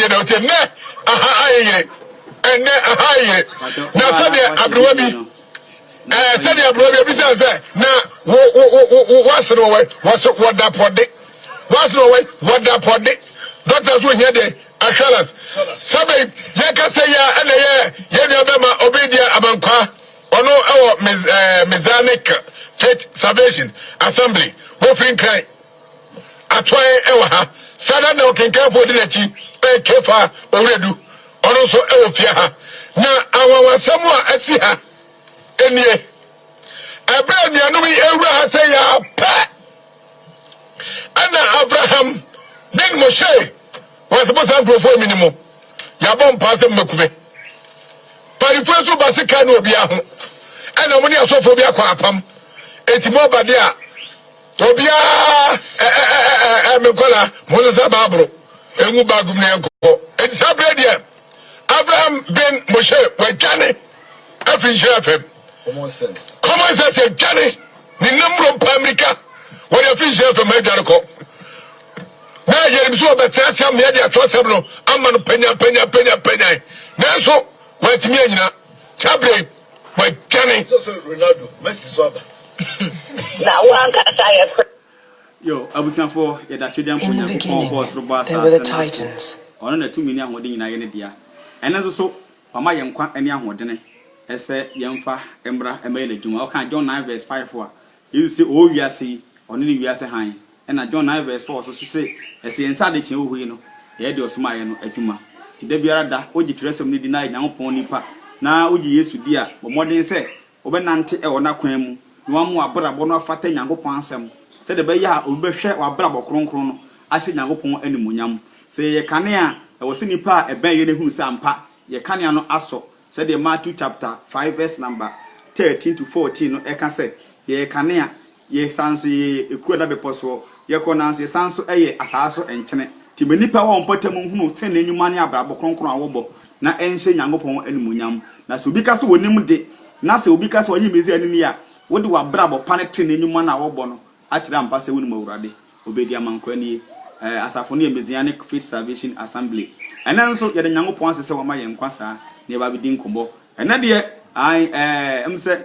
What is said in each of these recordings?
ye na otie ne aha aye ene aha aye na so de abrowa bi so de abrowa bi say na wasro we waso woda pode wasro we woda pode doctors wo here de ashalas sabe ye ka say ya ene ye de obema obedia abankwa ono ewo Messianic Faith Salvation Assembly wo fin kai atwae ewa ha sada na okenka fo de nachi kefa owredu ono so ewo fia ha na awawasemu a asi ha enie ebe nuanu mi ewura ha say ya pa ana Abraham then Moshe was supposed to go for minimum ya bom pass makube parifeso basika na obi aho ana mo ni asofo bi akwa apam etimo bade a obia mekola mo za babro engu bagum na enko sabre dia Abraham ben Moshe wajane afin shafem common sense jane ni namro pa America wo ya fin shafem adware ko na yeri biso betia me dia twosem no ama no penya nanso watimi anyina sabre wajane Ronaldo Messi soba na wanka saya yo abusanfo ya da twedian ponya ko boss ro boss they were the Titans ono na tumi ni ahode nyina ye ne dia ene so mama ye nkwa ene ahode ne ese ye mfa embra emaye na dwuma o kan John 9 verse 5 a you say o wiase ono ni wiase han ena John 9 verse 4 so se ese ensa de chen ohuyi no ye de osuma ye no adwuma ti da biara da oji tresem ni di na Nyankopon nipa na oji Yesu di a bomoden se obenante e wona kwan mu no amu abrabo no afata Nyankopon asem se de be ya obehwe wabrabo kronkron no ahye Nyankopon animunyam se ye kane a e wo se nipa e ben ye ne hunu se ampa ye kane no aso se de Matthew chapter 5 verse number 13 to 14 no e ka se ye kane a ye sanso ye ekura da beposo ye konanse sanso eye asaso enchene ti nipa wo mpatam hunu te na enyuma ne abrabo kronkron awobo na enhye Nyankopon animunyam na so bi ka se wonim de na se obi ka se onyi mezi ani ya wode wabrabo pane te na enyuma na awobo no atira ampa se wonim awurade obedi amankwani asafo ne Messianic Faith Salvation Assembly ena nso ye de Nyankopon asese wo ma ye nkwasa ne ba bi din kombo ena de ai emse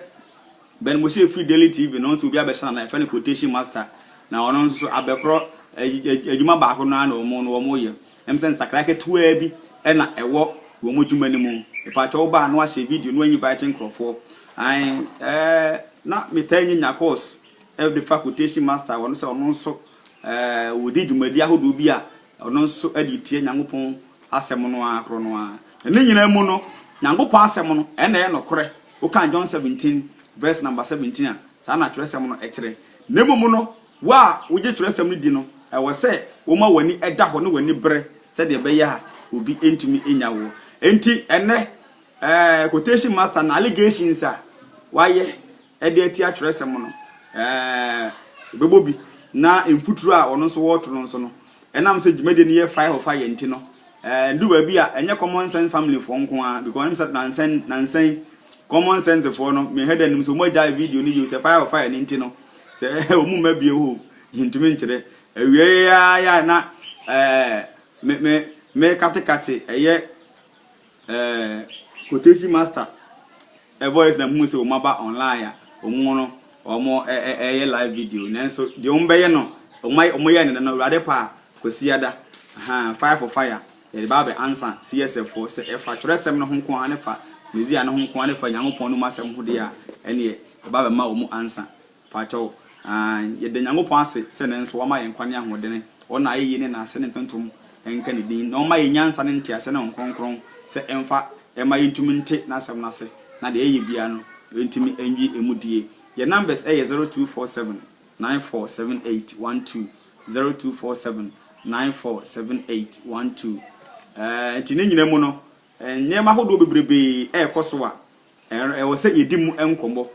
ben Moshe Free Daily TV no nso obi abehana na fan quotation master na ono nso abekro adwuma baako na na omo ye emse nsakra ke toa bi ena ewo wo mo dwuma ni mu ipacha wo ba no ahye video no anyi inviting crofo ai na metanyi nya course every faculty master wono se ono nso wodi dwumadi ahodo bi a ono nso aditie Nyankopon asem no akro no a ne nyina mu no Nyankopon asem no ena ye nokore wo kan John 17 verse number 17 a sa na twerɛsɛm no ekere ne mu no wa wo je twerɛsɛm no di no e wo se wo ma wani eda ho no wani bre se de be ya obi entumi enya wo enti ene quotation master na allegations a waye e de ati atwerɛsɛm no bebobi na emfuturu a ono nso woto no nso no enam se dwumade ne ye 5 of 5 enti no ndu ba bi a enye common sense family for nko a because him said nansen common sense for no me head anim so mo ja video ni you say 5 of 5 enti no se omu ma bi ho hintumi nkire awie ya na me katekate eye quotation master a voice na mu se o maba online a omu no omo live video nanso de ombe no omo ye ne no rade pa kwasiada 5 for fire the Bible answer CSF4 say if I tresem no honko ane fa mezia no honko ane fa Nyankopon no masem ho de a ene Bible ma omo answer pa cho ye de Nyankopon ase se ne nso wama ye nkwane ahodene ona ayi ne na ase ne tontom enka ne din na oma ye nyansa ne ntia se ne nkonkron se emfa ema yintumi nte na asem na se na de eye bia no entimi enwi emudie your numbers are 0247 947812 0247 947812 ntine nyina mu no nyema hodo bebrebe ekoso a wo se yedimu enkombo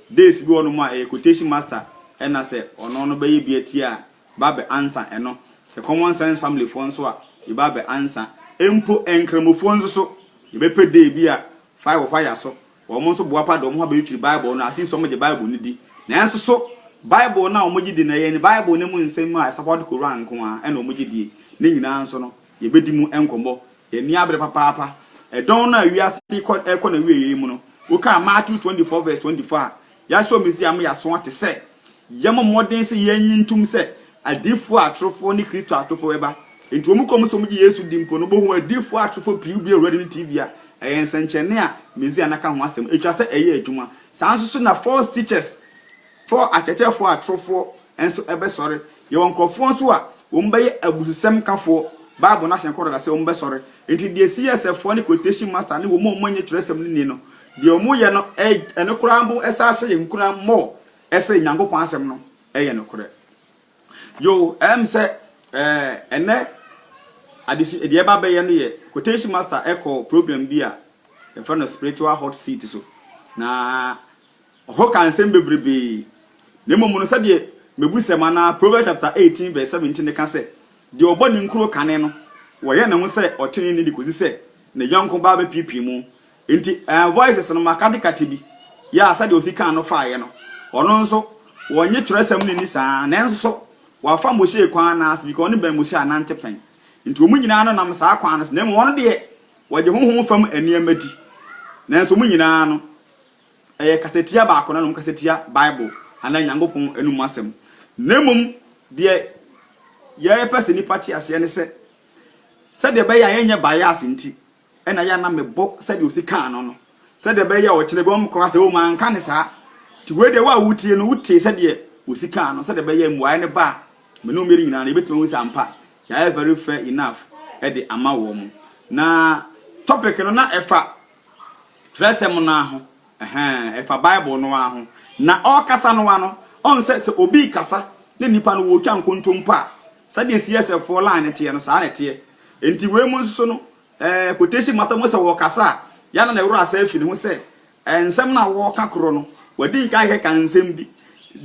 days bi ono ma quotation master na se ono no baye bi atia babe answer eno se common sense family fo nso a babe answer empo enkramofo nso so yebepe day bi a 5 of fire so wo mo nso boapa do mo ha ba yitri bible no asin so mo je bible ni di na enso so bible na o mo gidi na ye ni bible ne mu nsem a support Quran ko a na o mo gidi ni nyina nso no ye bedi mu enkombo ye ni abre papa e don na wiase ko na wiye mu no wo ka Matthew 24 verse 24 ya show museum ya so ate se yemo modern se ye nyintum se adifo atrofo ni Kristo atrofo weba enti omu kom so mu Yesu dimpo no bo hu adifo atrofo priu bi already ni TV a ensenchene a museum naka ho asem etwa se eye adwuma sanso so na false teachers for achechefo atrofo enso ebe sori ye won krofo nso a ombaye abususem kafo Bible na hyenkoro da se ombe sori enti de CSF ni quotation master ni wo mo manye tresem ni no de omu ye no ene kurambo esa hye ye nkuram mo esa nyankopon asem no eye no kore yo se ene adisi de eba be ye no ye quotation master echo program bi a the friend spiritual hot seat so na ho kan sem bebrebe ne momu no sade mebusema na Proverbs chapter 18 verse 17 ka se de oboni nkuro kane no wo ye ne ho se otene ni dikozi se ne yonko ba be pipi mu enti voices no makade katebi ya sade osika no faaye no ono nso wonye tresem ni ni saa ne nso wa fa mohye kwan na as because ne ban mohye anante pen enti omu nyina no nam saa kwan no ne mo wono de waje honhom fam aniamadi ne nso mu nyina no kasetia ba akona no kasetia Bible ana nyankopon enum asem nemum de ye pese ni party ase ne se de be ya yenye bias nti ena ya na mebo se de osika no no se de be ya o kire bom ko ase o man kan sa ti we de wa wutie no wutie se de osika no se de be ya muai ne ba me no meri nyina na ebetime wu sampa ya very fair enough e de ama wo mu na topic no na efa tresem na ho efa Bible no aho na o kasa no wa no on se obi kasa ne nipa no wo twa nkontompa sade CSF for line tie no saa ne tie enti we mu nso no quotation mata mo se wo kasa ya na wura asa afi ne ho se ensem na wo ka kro no wadi nka he kan nsem bi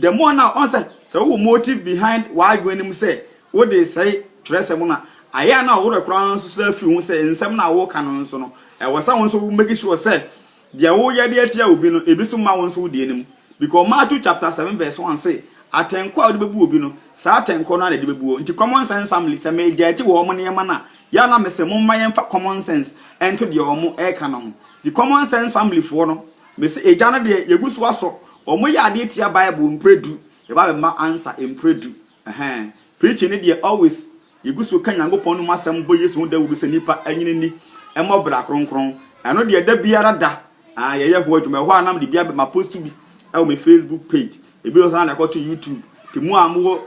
the more na on se wo motive behind why you anim say wo dey say tresem na aya na wo rekra nso se afi ho se ensem na wo ka no nso no wo sa won so make sure say dia wo ye de atia obi no ebi so ma won so de anim because Matthew chapter 7 verse 1 say atenko a de bebu obi no sa atenko no na de bebu nti common sense family say me jaji wo mo ne yema na ya na me se mo ma yemfa common sense ento de wo mo e ka no the common sense family for no me se eja no de yegusu aso o mo ya de tia Bible mpredu e ba be ma answer mpredu preaching ne de always yegusu ka nyankopon no masem bo Yesu da wu se nipa anyini ni e mo bra kronkron eno de da biara da ye ho adwuma ho anam de bia ma post bi e me Facebook page ebi o na to YouTube ti mu amwo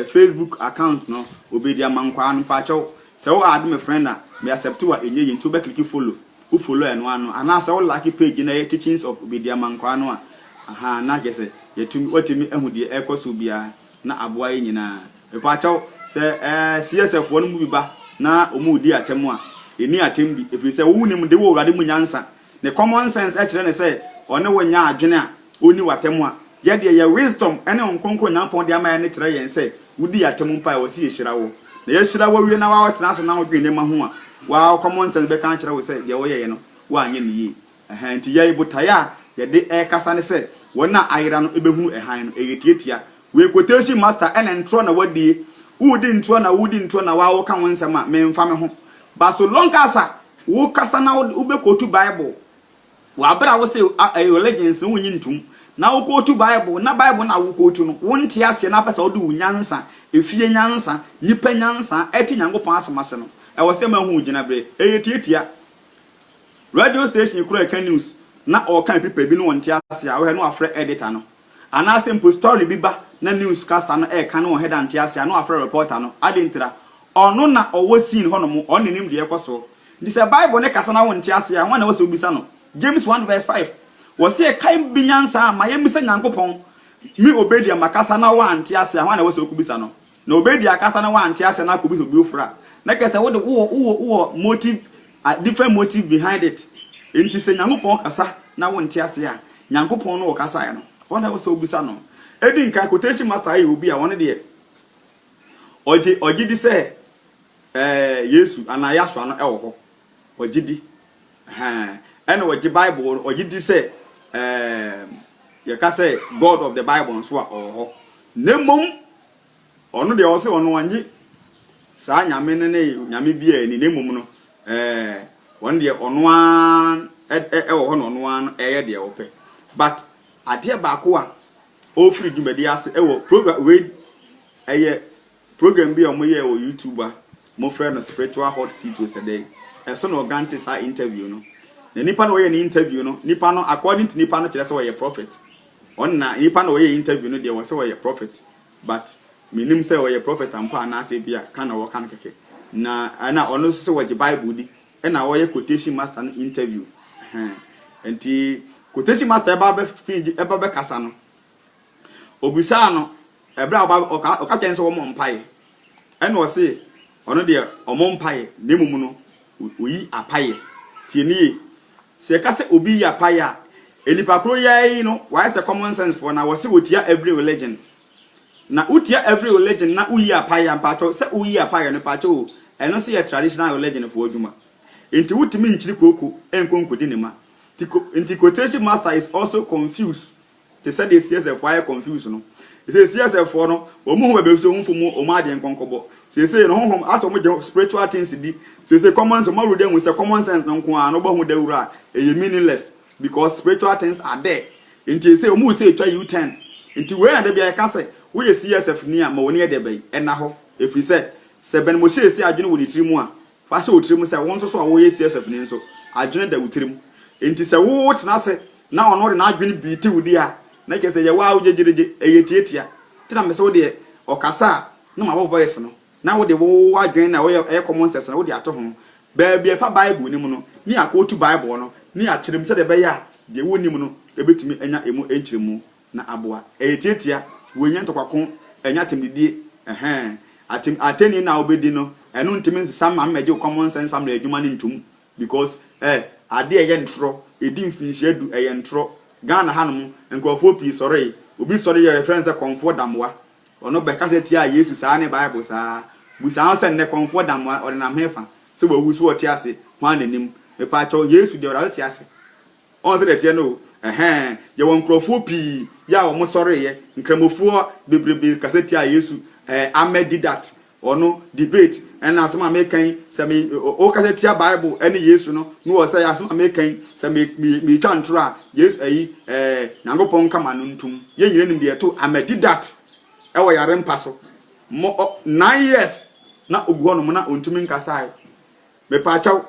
Facebook account no Obedia Mankwa no pa chaw se wo add me friend na me accept wa enye yin to be click follow who follow eno ano ana se wo like page na teachings of Obedia Mankwa no na gese yetumi otimi ehudie ekoso bia na aboa yin nyina e pa chaw se CSF won mu bi ba na omudi atemu a eni atem bi efiri se wo wunim de wo urade mu nyansa ne common sense e kire ne se one wonya adwene a oni watemu a ye de ye wisdom ene onkonkro nyampon de ama ne kire yen se wudi atemu pa wo si ye hira wo na ye hira wo wie na wa tena se na wo dwene ma ho a wa common sense be kan kire wo se de wo ye no wo anye ne yi nti ye butaya ye de e kasa ne se wona ayira no ebehunu ehan no eyetietia we quotation master ene ntro na wadie wudi ntro na wa wo ka wonsem a me mfa me ho ba so long kasa wo kasa na wo be quote Bible wa bra wo se legends no wonyi ntum na wo quote Bible na Bible na wo quote no wonte ase na pesa wo de unyansa efie nyansa nipa nyansa eti nyankopon asemase no e wo se ma hu gina bre eyetietia radio station kura ka news na o kan pipa bi no wonte ase a wo he no afre editor no ana simple story bi ba na newscaster no e kan no head ante ase a no afre reporter no adentra ono na owo scene ho no mo onenim de ekoso ndi se Bible ne kasa na wonte ase a wana wo se obisa no James 1 verse 5 was say kan binyansa ma yemisa nyankopon mi Obedia makasa na wa ante ase a wana wo se okubisa no na Obedia kasa na wa ante ase na akubisa obi ofra na kesa wo de wo motive a different motive behind it enti se nyankopon kasa na wonte ase a nyankopon no kasa ya no wana wo se obisa no edi nka quotation master ayi obi a wona de oji di se Yesu ana yaswa no ewo ho oji di ene oji Bible oji di se ye ka say God of the Bible so a ho nemom ono de o se ono wanji saa nyame ne nyame bia ni nemum no won de ono an wo ho no ono an eye de wo pe but ade ba ko a o free dwumadi ase wo program we eye program bi o mo ye o YouTuber mo friend no spiritual hot seat we said so no grant sa interview no na nipa no we ni interview no nipa no according to nipa no kire se we prophet on na nipa no we interview no de we se we prophet but minim se we prophet ampa na ase bia kana wo kan keke na ana ono se we Bible di na we quotation master no interview enti quotation master eba be kasa no obisa no ebra oka chen se wo mpae ena o se ono de omo mpae nemum no oyi apaye tieni se ka se obi yi apaye a enipa kro yai no why say common sense for na wo se wotia every religion na utia every religion na uyi apaye ampacho se uyi apaye no pacho eno so ye traditional religion for oduma enti wutimi nchiri koku enkonkodi ne ma enti quotation master is also confused they said the CSF why confused no they say CSF for no omu ho be so humfumu o ma de nkonkobo say no hom aso mo spiritual things di say common sense mo rude say common sense no nko an no bo ho dawura e meaningless because spiritual things are there enti say omu say twa U10 enti we na de bia ka say we CSF ni a ma woni e de bai ena ho efi se ben mo she si adwene wo ditirimu a fa she wo tirimu say won so a wo CSF ni so adwene da wo tirimu enti se wo tena se na ono de na adwene bi ti wudi a na ke se ye wa wo jejereje eyetietia ti na me se wo de okasa no ma voice no na wo de wo adwene na wo ye common sense na wo de ato ho ba bia fa Bible ni mu no ni akotu Bible no ni a kyerem se de be ya de wo ni mu no ebetumi enya emu enkyeremu na aboa eyetietia wo nya ntokwako enya temdidie ateni na obedi no enu ntimi nsesa ma meje common sense family adwuma ni ntum because ade eye ntro edi mfinihye adu eye ntro Ghana hanom nkofo pi sore obi sore ye friends comfort damwa ono be ka seti a Yesu saa ne Bible saa bu saa se ne comfort damwa ore na mefa se wo wusu oti ase hwan nanim me pa cho Yesu de ora oti ase on se de tie no ye won krofo pi ya wo mo sore ye nkramofo bebrebe ka seti a Yesu Ahmed that ono debate and as some American say me o ka seti a Bible any Yesu no no say as some American say me twan tro Yesu Nyankopon kama no ntum ye nyire nim de to Ahmed that e wo yare mpa so 9 years na ogu no na ontumi nkasai me pa chaw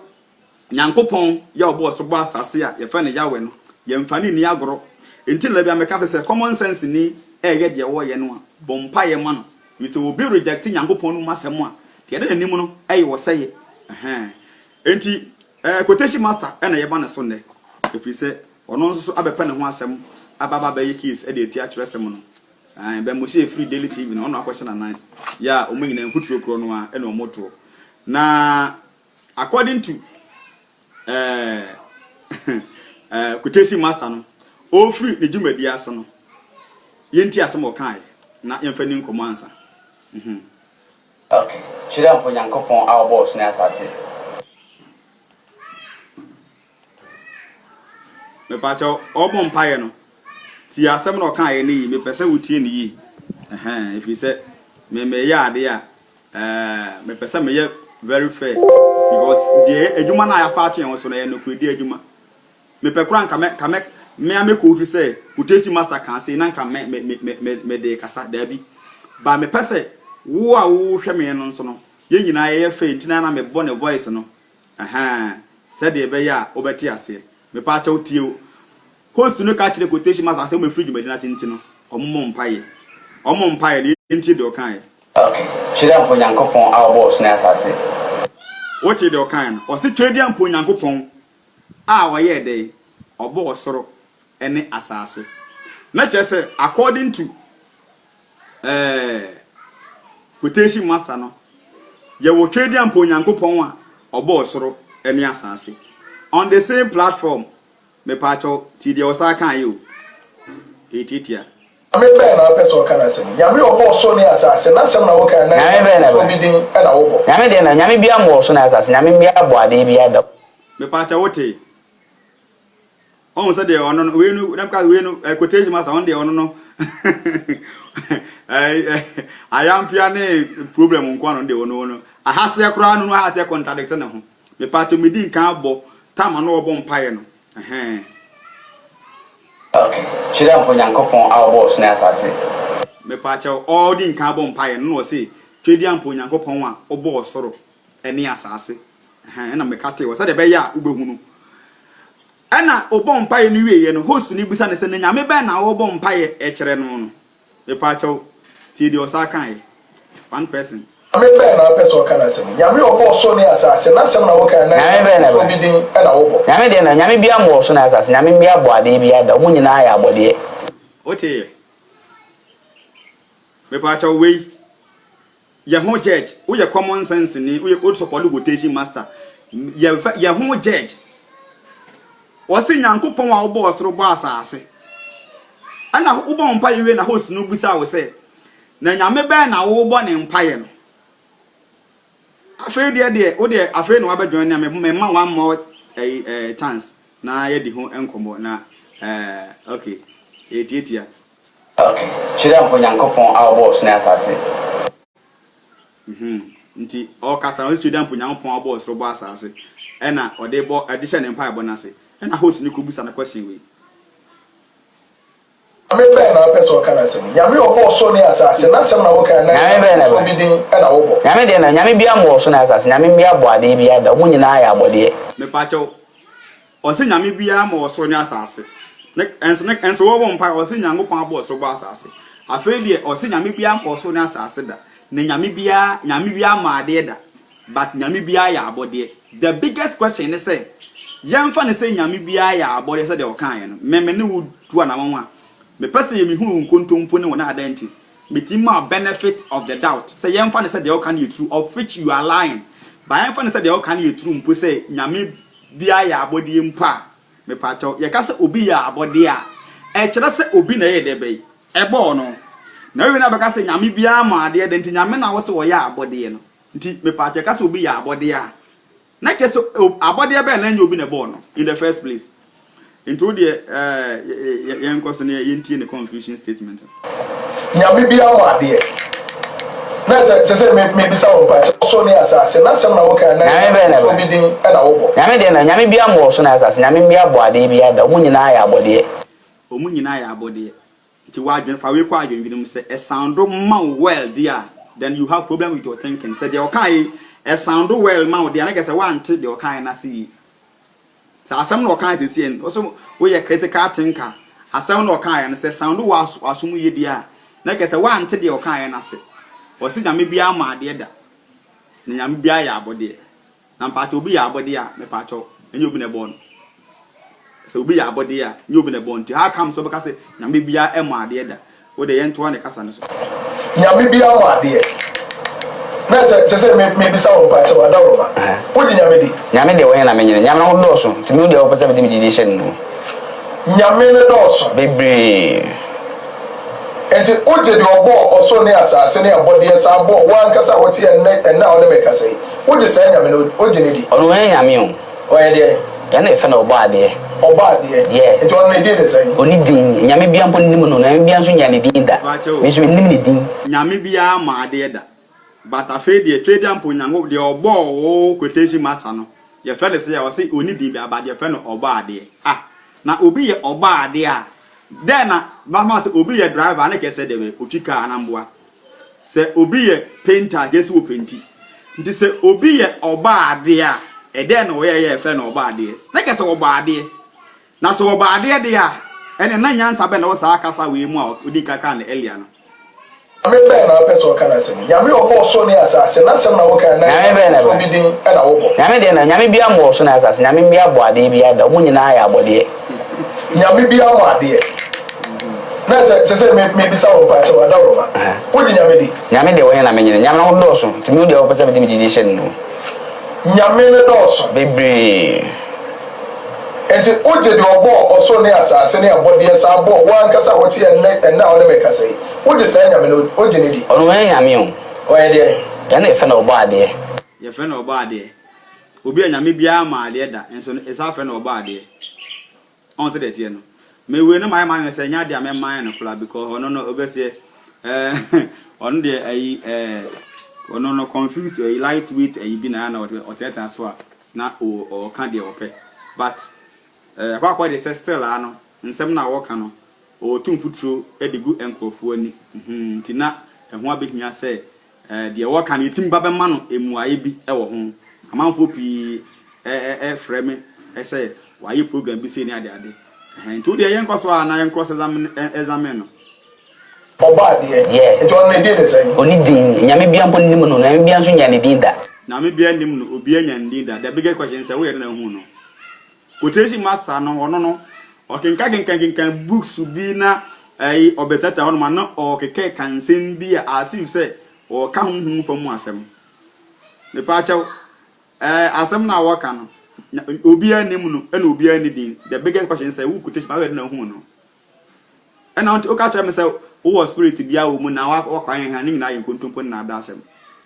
Nyankopon ya obo so bo asase a ye fa ne yawe no ye mfa ni agoro enti la bia me ka se common sense ni ye de wo ye no a bompa ye ma no we say obi reject Nyankopon no masem a de de anim no wo say enti quotation master na ye ba ne so ne efi se ono nso abepa ne ho asem ababa ba ye case e de ti akere sem no be mo say free daily TV no ono akwesha na 9 ya o manyina mfuturo kro no a na omoto na according to quotation master no o free ne dwumadi ase no yenti asem o kan na yemfa ni nkomo ansa okay chira mpo Nyankopon our boss na asase me pa cho obo mpaye no ti asem no kan ye ni me pese wutie ni yi if you say me ya ade a me pese me ye very fair because the ejuma na ya fa ato en so na ye no kwedi ejuma me pe kura nka me ameko hu say quotation master kan say na nka me de kasa da bi ba me pese wo a wo hwe me no so no ye nyina ye fa ntina na me bo ne voice no said de be ya obeti ase me pa cha otie host no ka kire quotation master say me free dwumadi na senti no ommo mpaye ni enti de okan okay chira mpo Nyankopon our boss na asase what de okan o se twedi ampo Nyankopon a wo ye de obo osoro ene asase na chese according to quotation master no ye wo twedi ampo Nyankopon a obo osoro ene asase on the same platform me pacho ti de osaka yo etitia ame be na person kana sem nyame obo so ne asase na sem na wo kan na so bidin e na wo bo nyame de na nyame bia mo so na asase nyame bia bo ade bia da me pacha wote on se de ono we nu na ka we nu quotation master on de ono no I am pia ne problem nko no de ono ahase kura no ahase contradict na ho me pato me din kan abo tama no obo mpaye no okay chira mpo nyankopon abo so na asase me pacho all din kan abo mpaye no say twedi ampo nyankopon a obo osoro ene asase na me kate wo se de be ya ubehunu ana obo mpaye no wieye no host ni busa ne se na nyame be na obo mpaye e kire no no me pacho ti di osakan one person ame be na person kana se nyame obo so ne asase na sem na wo kan na so bi din na wo bo nyame de na nyame bia mo so na asase nyame bia bo ade bia da mu nyina ya abode ote me pacho we ye ho judge wo ye common sense ni wo ye old support quotation master ye ho judge wo se nyankopon wa obo osoro bo asase ana wo bo mpa yewe na host no busa wo se na nyame be na wo bo ne mpa ye no afi de wo de afi no abadwan na me ma one more chance na ye di ho enkomo na okay etietia okay chira mpo nyankopon abo so na asase nti o kasa no studio mpo nyankopon abo so bo asase ena o de bo addition ne mpa ebo na se ena host ni ko busa na question we ame be na person kana se nyame obo so ne asase na sem na wo kan na so bi din na wo bo nyame de na nyame bia mo so na asase nyame bia bo ade bia da mu nyina ya abode me pacho o se nyame bia mo so ne asase enso wo bo mpa o se nyankopon abo so bo asase afeli o se nyame bia mo so ne asase da na nyame bia ma ade da but nyame bia ya abode the biggest question is say yemfa ne say nyame bia ya abode say de o kan no me ne wo tu na wanwa me pese ye me hu nkontompo ne wona adanti metima benefit of the doubt say yemfa ne say de o kan you true of which you are lying but yemfa ne say de o kan you true mpo say nyame bia ya abode mpa me pacho ye ka say obi ya abode a e kire say obi na ye de be e bo no na we na be ka say nyame bia ma ade de nti nyame na wo say wo ya abode no nti me pacho ka say obi ya abode a na ke so abode be na nya obi na bo no in the first place into the young person in the confusion statement. Nyame bia wa de na se me bisa wo pa so ne asase na sem na wo kan na so bi din na wo bo nyame de na nyame bia mo so na asase nyame bia bo ade bia da mu nyina ya abode o mu nyina ya abode ti wa adwen fa we kwa adwen bi dem say e sound well dear then you have problem with your thinking say the okai e sound well ma dear na get say one till the okai na see sa asem no kan sisi en also we ye critical thinker asem no kan en say sound was asum ye dia na ke say wan te de o kan en ase o si nyame bia ma de da na nyame bia ya abode na mpacho obi ya abode a me pacho enye obi na bon so obi ya abode a enye obi na bon ti how come so be ka say nyame bia e ma de da wo de ye nto ne kasa ne so nyame bia ma de na se me bisa wo pa so adawo ma wo di nyame de wo na me nyine nyame no do so ti mi de wo pese me di meditation no nyame ne do so bebre enti o je de obo oso ne asase ne abode esa abo wan kasa wo ti en na o ne me kasa yi wo je say nyame no o je ne di o no nyame o ye de ya na efe na oba ade enti o ne di ne say oni din nyame bia mpo nim no nyame bia so nya ne din da me so nim ne din nyame bia ma ade da but afi de trade ampo nyango de obo o quotation master no ye fe de say o say oni din bia ba de fe no oba ade na obi ye oba ade a then na mama say obi ye driver na ke say de otwika anamboa say obi ye painter gesi wo painti nti say obi ye oba ade a e then no ye fe no oba ade na ke say oba ade na so oba ade de a ene na nyansa be na wo sa akasa we mu a odi kaka na elia no ame be na person kana se nyame obo so ne asase na sem na wo kan na so bi din na wo bo nyame de na nyame bia mo so na asase nyame bia bo ade bia da mu nyina ya abode nyame bia mo ade na se me bisa wo pa so adawo ma wo di nyame de wo na me nyine nyame no do so ti mi de wo pese me di meditation no nyame ne do so bebre enti o je de obo oso ne asase ne abode esa abo wan kasa wo ti en na o ne me kasa yi wo je say nyame no o je ne di o no nyame o ye de ya na efe na oba ade ye fe na oba ade obi anyame bia ma ade da enso esa fe na oba ade on se de tie no me we no my man say nya de am man no kula because ono no obese ono de ayi no confused a lightweight a be na or teta so na o can dey ope but kwa dey still ano nsem na wo ka no o tum futuro e de gu enkrofo ani nti na ho abehia se de wo ka no tim ba be ma no emuaye bi e wo ho amanfo pi frame say why program bi say ni ade nti de yen kwaso na yen cross examine no oba de e to na dey say oni din nyame bia mpo nim no na bia nso nya ne din da na me bia nim no obi anya ne din da the biggest question say we na hu no quotation master no ono no okenkan books bi na obetata ono ma no okeke kansen bi as if say o ka hu fam asem me pa chaw asem na wo ka no obi anim no na obi ani din the biggest question say who quotation ma we na hu no and on o ka tell me say who spirit bia wo mu na wa kwan ha ni na yin kontompo na da asem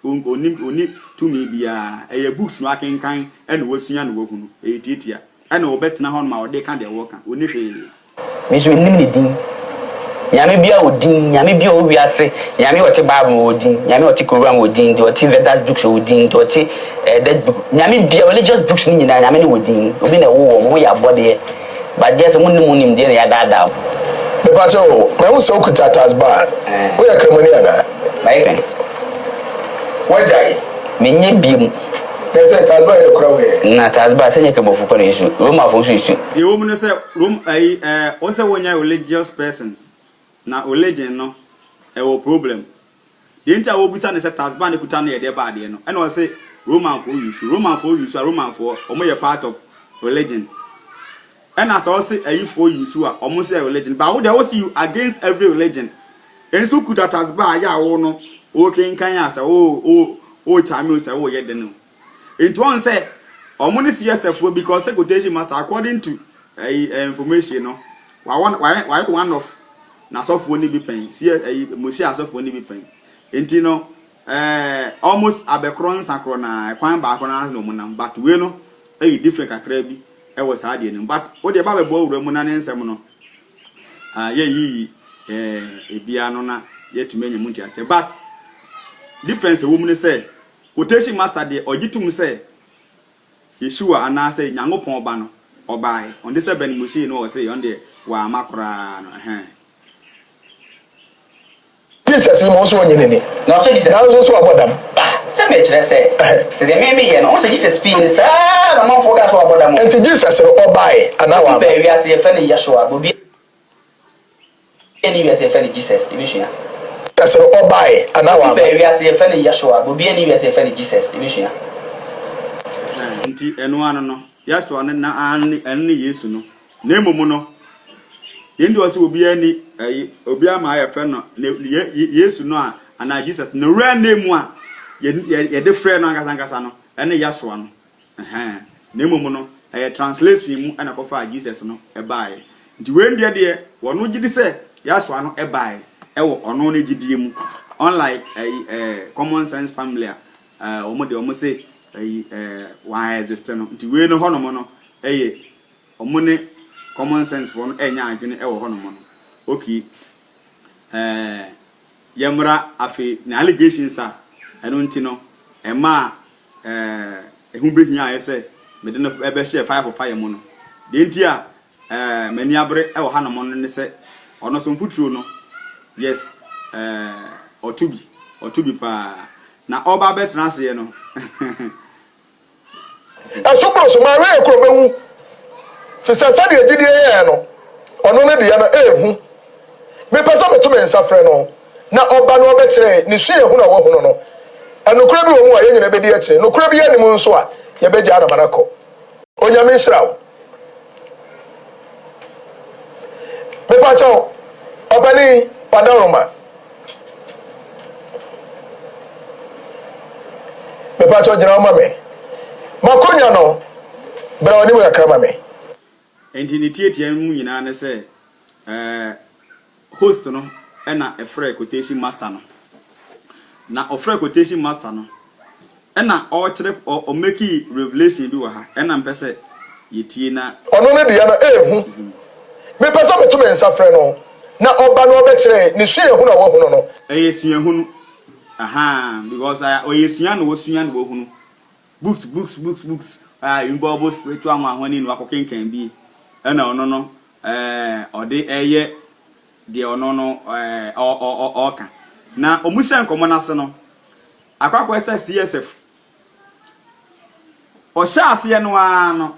oni to me bia books no akenkan and wo sunya no wo hu no titia and obetna hon ma ode kan de wo kan oni hwe me so nim ni din nyame bia odin nyame bia o wiase nyame wote bible odin nyame wote Quran odin de wote Vedas books odin de wote that book nyame bia religious books ni nyina nyame ni odin obi na wo ya bode but there's munnim de na ya dada me pa so me wo so kuta tasba wo ya kremoni ana bai kan wajai menye biem Nese tasba e kura we na tasba se nyeke bofu ko na isu Roma fo so isu e wo mu ne se rom o se wonya religious person na religion no e wo problem de ntia wo bisa ne se tasba ne kuta na ye de ba de no e no se Roman for use Roman for omo ye part of religion and as also for use omo say religion but wo dey wo see you against every religion en so kuta tasba ya wo no o kenkan ya se o chame say wo ye de no into one say omo ne CSF because quotation master according to information no why one of na so for ni bi pen see mo see so for ni bi pen enti no almost abekron sakro na kwan ba akron as no munam but we no different kakra bi e was hard no but o de ba be bo wura mu na ne nsem no ye yi ebia no na yetuma nyam ntia se but difference wo mu ne say quotation master de ogitum say Yeshua ana say nyangopon ba no obai on de say ben mushi no say on de wa makra no Jesus mo so nyine ni na so Jesus na so abodam se me kire se de me ye no so Jesus pin sa na man fo ga so abodam enti Jesus obai ana wa be wi ase ye fe ne Yeshua bobi eni wi ase ye fe ne Jesus ibishua Jesus obai ana wa be wi ase ye fe ne Yeshua bobi eni wi ase ye fe ne Jesus ibishua enti eno ano no Yeshua ne na an Yesu no na emomu no yendi wase obi ani obi ama ya fe no Yesu no ana Jesus no real name a ye de frɛ no ankasa no ene Yeshua no na emomu no translation mu ana kofa Jesus no bae nti we ndie de wono gidi sɛ Yeshua no bae wo ono no gidie mu unlike common sense family omo de omo say why exist no nti we no hono no omo ne common sense for enya adwene e wo hono no okay yemra afi na allegations a eno nti no ema ehu behia ayese me de no ebe share 5 for 5 mu no de nti a mani abre e wo hanom no ne se ono so mfuturo no yes otubi pa na oba betra ase no asopro so ma we ekro bewu fi sasa de agide ye no ono ne de ya no ehu me pesa beto me nsafre no na oba no obekire ni su ehu na wo hu no anokura bi wo mu a ye nyina be di akire nokura bi ye ni mu nso a ye be gya na manako onyame nhirawo me pa chawo obani padaroma me pa chawo jina mama makonya no bra woni mu yakra mama enti ni tietie mu nyina ne se host no na efre quotation master no na ofre quotation master no na o kire o make revelation bi wa ha na mpese yetie na ono ne dia na ehu me pesa beto me nsafre no na oba no obekire ni su ehu na wo hu no yesu ehu no Because I Oyesuan was Suyan Bohunu. Books. Involve spiritual one in Wakokin can be. No. Or the the no or can. Now, Omusan Common Akwa CSF. Or shall see no.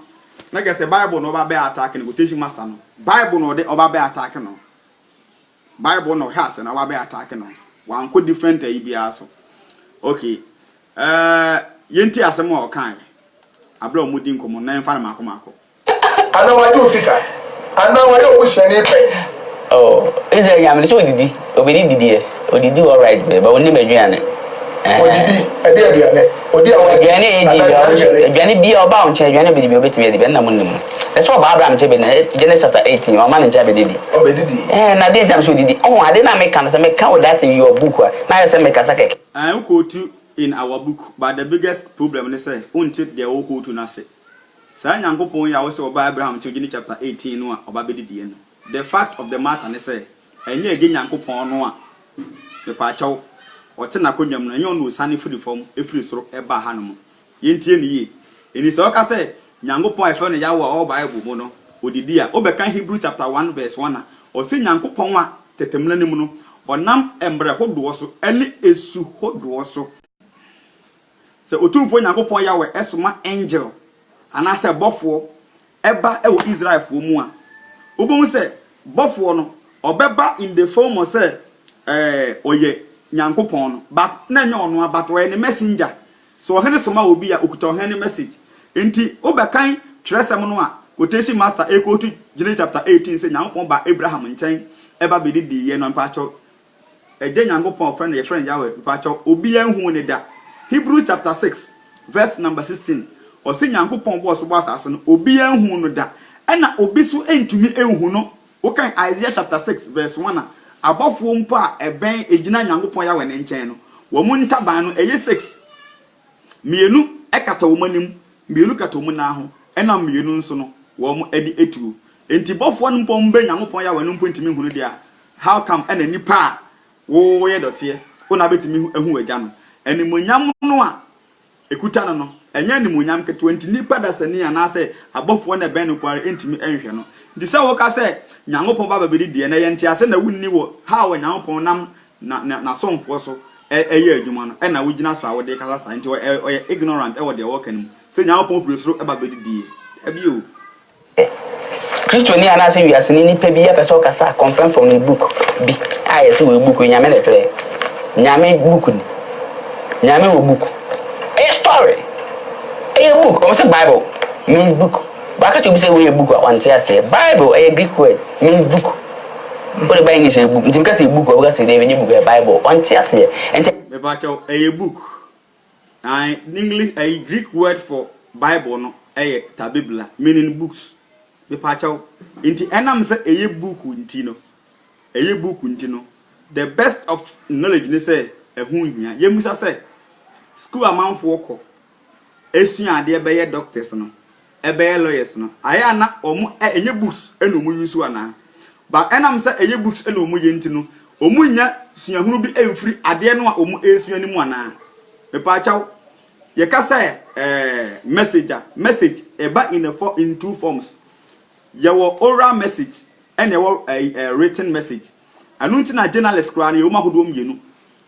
Like I say, Bible no babe attacking quotation master no. Bible no de obabe attacking no. Bible no has and obabe attacking no. One could different ibiaso. Okay. Yenti asemo okan. Abro mudi nkomo na mfa na makomako. Ana wa do sika. Ana wa yo bushani pe. Oh, is there yam so didi? Obedi didi e. Odidi all right but woni madwiane. Odidi, ade aduane. Odi awa. Aduane bia oba on che aduane bidi bi obetimi edi be na munnim. That's what Abraham chebe na Genesis chapter 18 o man nja be didi. Obedidi. Na dey jam so didi. Oh, ade na make am say make count that in your book. Na you say make asake. I go to in our book, but the biggest problem is say until they all go to nase. Say Nyankopon ya wo say oba Abraham to Genesis chapter 18 no oba be didi no. The fact of the matter is say enye ege Nyankopon no a me pa chaw ote na konwam no enye ono sane free form efiri soro eba ha no mo. Yentie ne yi. Eni say o ka say Nyankopon efe no ya wo all Bible mo no odidi a obeka Hebrew chapter 1 verse 1 a o say Nyankopon a tetemla nim no onam embre hodo so ene esu hodo so. Se otumfo Nyankopon ya we esoma angel ana se bofo eba e wo Israel fo mu a obon se bofo no obeba in the form of say oye Nyankopon no but na nya ono but we ne messenger so ohene soma obi a okuta ohene message enti obekan tresem no a quotation master to Genesis chapter 18 say Nyankopon ba Abraham nchen eba be di ye no mpacho eje Nyankopon friend ye friend ya we mpacho obi anhu ne da Hebrew chapter 6 verse number 16 o say Nyankopon bo so bo asase no obi anhu no da ena obi so entumi enhu no wo kan Isaiah chapter 6 verse 1 abofo mpo a eben ejina Nyankopon ya we ne nchen no wo mu ntaban no eye 6 mienu ekata wo manim mienu kata wo na ho ena mienu nso no wo mu edi etu enti bofo no mpo mbe Nyankopon ya we no mpo ntimi hu no dia how come ena nipa wo ye dote ona betimi ehu agya no eni monyam no a ekuta no enya ni monyam ke 20 nipa da sani ana se abofo na ben no kware entimi enhwe no di se wo ka se Nyankopon ba babedi die na ye ntia ase na wunni wo ha wo Nyankopon nam na somfo so eye adwuma no na wo gina so a wo de kasa sa nti oye ignorant wo de wo kanim se Nyankopon furu so babedi die ebio Christo ni ana se wiase ni nipa bi ya pese o kasa confirm from the book bi aye se we book nyame le pre nyame book ni nyame wo book a story a book o say Bible means book but ka to be say we book one say Bible a Greek word means book what the Bible say book nti ka say book o ka say dey book a Bible one say and me ba cho a book in English a Greek word for Bible no a tabibla meaning books me pa cho nti enam say a book nti no the best of knowledge ni say ehun hia yemusa say school amanfo ko esuan ade be ye doctors no ebe ye lawyers no aya na omu enye books eno mu yusu ana ba enam say enye books eno mu ye ntino omu nya suahunu bi emfiri ade no a omu esuan ni mu ana me pa chaw ye ka say message eba in two forms ye wo oral message and ye wo written message anunti na journalist kra na ye wo mahodo mienu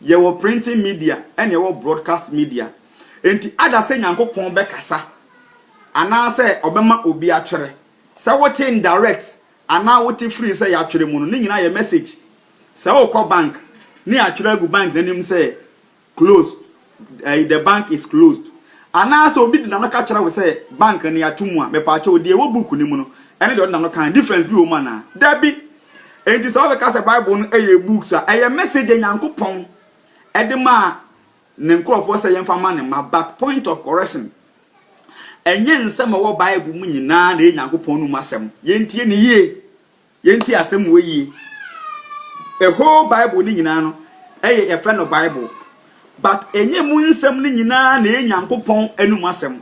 ye wo printing media and ye wo broadcast media enti ada se Nyankopon be kasa ana se obema obi atwere se wote indirect ana wote free se ya atwere mu no ni nyina ye message se wo ko bank ni atwere agu bank nanim se closed the bank is closed ana se obi dinam ka kyere we se bank ni atumu a me pa che odi e wo book ni mu no ene de odinam kan difference bi o ma na dabi enti se wo ka se Bible no eye books a eye message Nyankopon edema ne nkrofo se yemfa ma ne ma back point of correction enye nsem wo Bible mu nyina na Nyankopon no masem yentie ne yie yentie asem wo yie a whole Bible ni nyina no eye e friend of Bible but enye mu nsem ni nyina na Nyankopon anu masem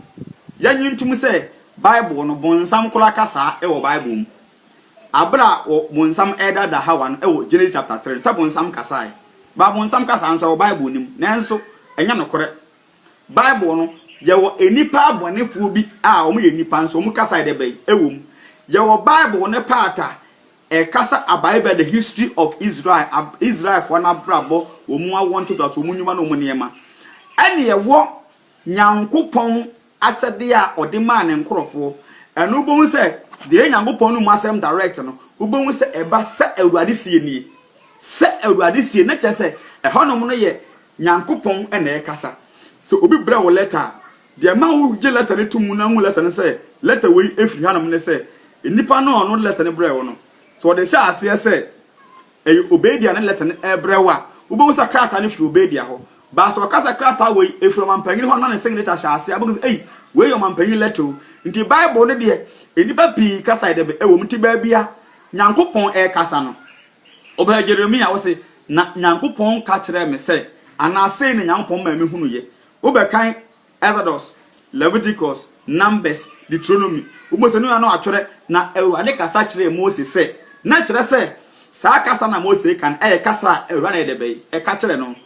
yanyi ntum se Bible no bonsam kula kasa e wo Bible mu abra bonsam eda da hawan e wo Genesis chapter 3 sabonsam kasa Babu nsam kasa ansa Bible nim nanso enya nokore Bible no yewo enipa abonefuo bi a omo ye nipa nso omo kasa de bay ewom yewo Bible ne paata kasa about the history of Israel for na brabo omo awonto to so munyuma no muniyema ene yewo Nyankopon asede a ode ma ne nkorofo eno bo se de Nyankopon no masem direct no ubon se eba se awurade sie nie se awurade sie na kyese ehonom no ye Nyankopon ene kasa so obi bra wo letter de ma wo je letter ne tumu na hu letter ne se letter we efri hanom ne se enipa no letter ne bra wo no so de sha ase se Obedia ne letter ne ebrewa ubon se krata ne fri Obedia ho ba so kasa krata we efri mampanyini ho na ne signature sha ase abon se we yo mampanyini letter nti Bible ne de enipa pi kasa de be ewo mti ba bia Nyankopon kasa no oba Jeremia wo se na Nyankopon ka kire me se ana se ne Nyankopon ma me hunu ye oba kan Exodus, Leviticus, Numbers, Deuteronomy. Ubo se no atwere na Awurade kasa kire Moses se na kire se saa kasa na Moses kan kasa Awurade de be ka kire no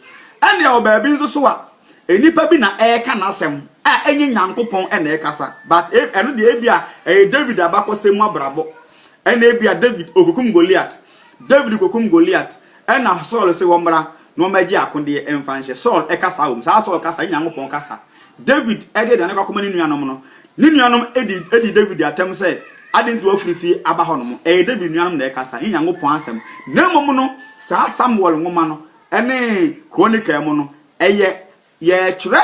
ene oba bi nso so a enipa bi na ka na asem a enyi Nyankopon ene kasa but eno de ebia David abakosem abrabo ene ebia David okukum Goliath David okukum Goliath ena Saul se wombra no maji akonde emfanhye Saul kasa wom saa Saul kasa Nyankopon kasa David ede da ne kwakoma ni nuanom no ni nuanom edi David atem se adintu afirifi aba honom David nuanom na kasa Nyankopon asem na mom no saa Samuel ngoma no ene Chronicle mu no ye twere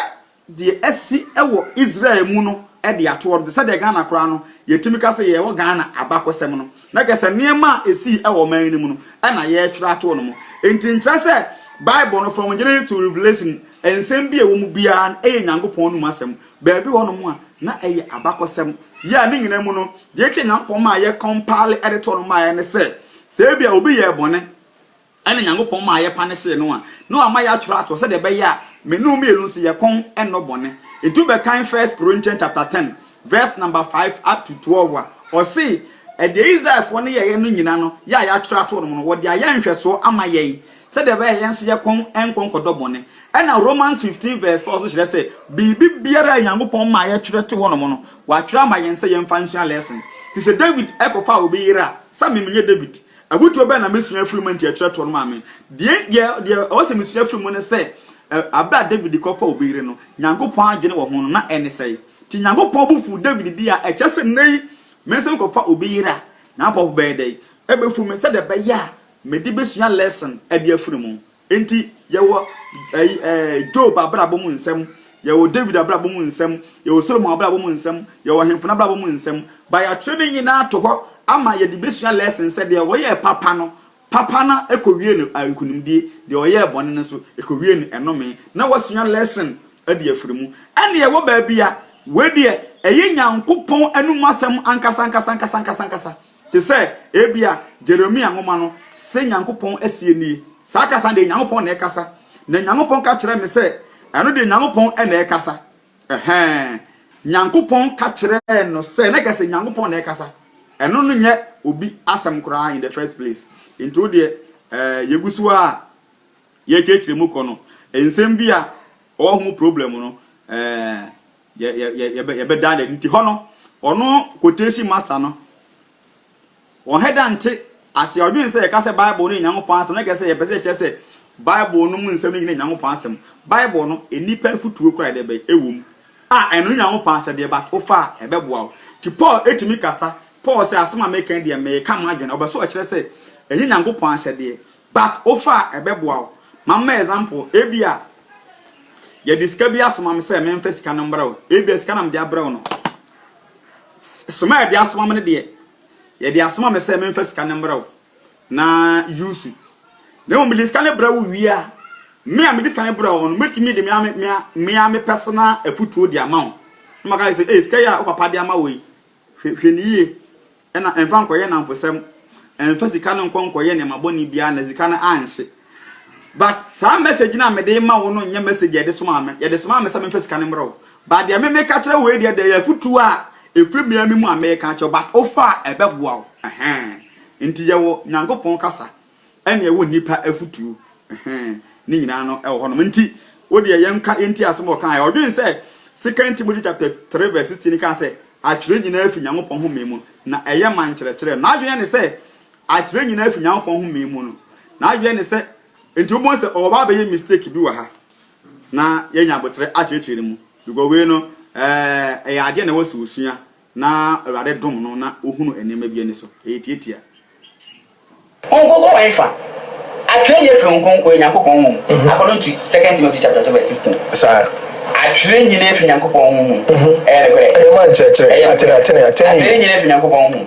de esi ewo Israel mu no ede ato de se de Ghana kra no yetimi kasa ye wo Ghana abakosem no na kasa niema esi ewo man ni mu no na ye twere ato no mo enti ntrese Bible no from Genesis to Revelation ensem bi ewo mu bia Nyankopon no masem baabi wo no mu a na abakosem ya ni nyina mu no de ke Nyankopon ma ye compile editor no ma ye ne se bia obi ye bone ene Nyankopon ma ye panese no a no ama ya twira ato se de be ya menu mi elu so ye kon eno bone etu be kan 1 Corinthians chapter 10 verse number 5 up to 12 or see the Israel for ne ye no nyina no ya twira ato no wo de aye nhweso ama ye se de be ye nso ye kon enkon kodobone ena Romans 15 verse 4 so shire say bibi biara Nyankopon ma ye twire to wono no wa twira ma ye nse ye mfanhia lesson ti se David ekofa obi yira sa memnye David abutu be na mesua afirima nti twire to no ma me de o se mesua afirima ne se abra David kofa obi yire no Nyankopon agene wo ho no na ene sei ti Nyankopon bufu David dia ekyese nei mesem kofa obi yira na pop be dey ebefu me se de be ya me di besua lesson ade afirimu enti yewo Job abrabo mu nsem yewo David abrabo mu nsem yewo Solomon abrabo mu nsem yewo Hemfuna abrabo mu nsem ba ya training nyina to ho ama ye di besua lesson se de wo ye papa na ekowie no ankunimdie de wo ye bone ne so ekowie no enome na wasua lesson ade afirimu ane yewo ba bia we de Nyankopon anum asem ankasa te se ebia Jeremia ngoma no se Nyankopon asie ni saa kasa de Nyankopon na kasa na Nyankopon ka kire me se eno de Nyankopon na kasa Nyankopon ka kire no se na kasa Nyankopon na kasa eno no nye obi asem kura in the first place into de yegusu a ye chechire mu kono ensem bia o hu problem no ye be dale nti hono ono quotation master no on hedante ase odwen se ka se Bible no Nyankopon asem na kasa ye pese kese Bible no mu nsem ni Nyankopon asem Bible no enipa futuo kura de be ewom eno Nyankopon asem de ba ofa ebeboa ti Paul etimi kasa Paul say asem American de me ka ma adwen obaso o kire se eni Nyankopon asem de but ofa ebeboa mamma example ebia ye discover asem am say me mfesika no mbra o ebia sika nam de abra no soma de asem am ne de ye de asem am say me mfesika no mbra o na use na o milis kan bra wo wia me am dis kan bra wo no make me de me personal afutuo de amount no maka say ska ya o papa de ama wo hweniye na emfa nkoye na mfosem emfa sika no nkonkoye ne maboni bia na sika na anhye but some message na me de ma wo no nya message ye de soma me ye de soma me say me sika no bra wo but de me ka kire wo e de afutuo a efri me mu America cho but ofa ebeboa wo nti ye wo Nyankopon kasa ene ewo nipa afutuo ni nyina no e wo no nti wo de yenka enti asem kan ya odwen se Second Timothy chapter 3 verse 16 kan say atwere nyina afi Nyankopon ho memu na eye man kyerɛkyerɛ na adwen ne say atwere nyina afi Nyankopon ho memu no na adwen ne say enti wo se oba be mistake bi wa ha na yenya abotre akyerɛkyerɛ mu because we no ya ade na wasu usua na awade dom no na ohunu enema bi ani so etietia ongogo enfa atwere ye fi onkonko Nyankopon ho according to 2 Timothy chapter 2 verse 16 sir atwere nyina fi Nyankopon ho kore man kyerɛkyerɛ atene atwere nyina fi Nyankopon ho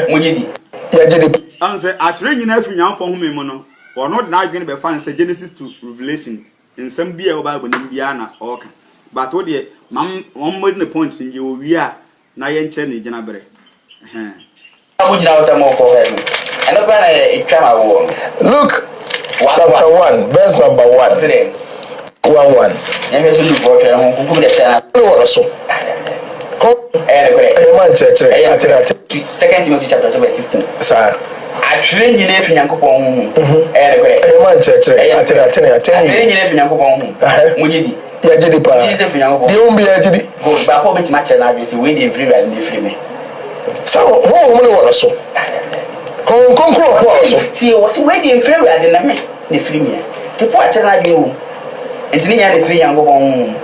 mujidi ya jidi anse atwere nyina fi Nyankopon ho memu no ono na adwene be fa nse Genesis to Revelation nsem bia wo Bible nim bia na oka but wo de mam one more the point in you we are na ye nche ne gina bere abu jina wo samo ko he and no plan e twa ma wo Luke chapter 1 verse number 1 1 eme so Luke water ho kuku de sana no wala so ko kore man kyerɛkyerɛ atene 2 Timothy chapter 2 verse 16 sir atwere nyina fi Nyankopon ho kore man kyerɛkyerɛ atene nyina fi Nyankopon ho mujidi ya jidi pa Jesus fi Nyankopon de umbi ya jidi go ba ko beti ma kyerɛ na adwe se we dey free and dey free me so ho mo ne wala so konkro ko so ti wo se we dey free and na me dey free me te po kyerɛ na adwe o entini nya dey free Nyankopon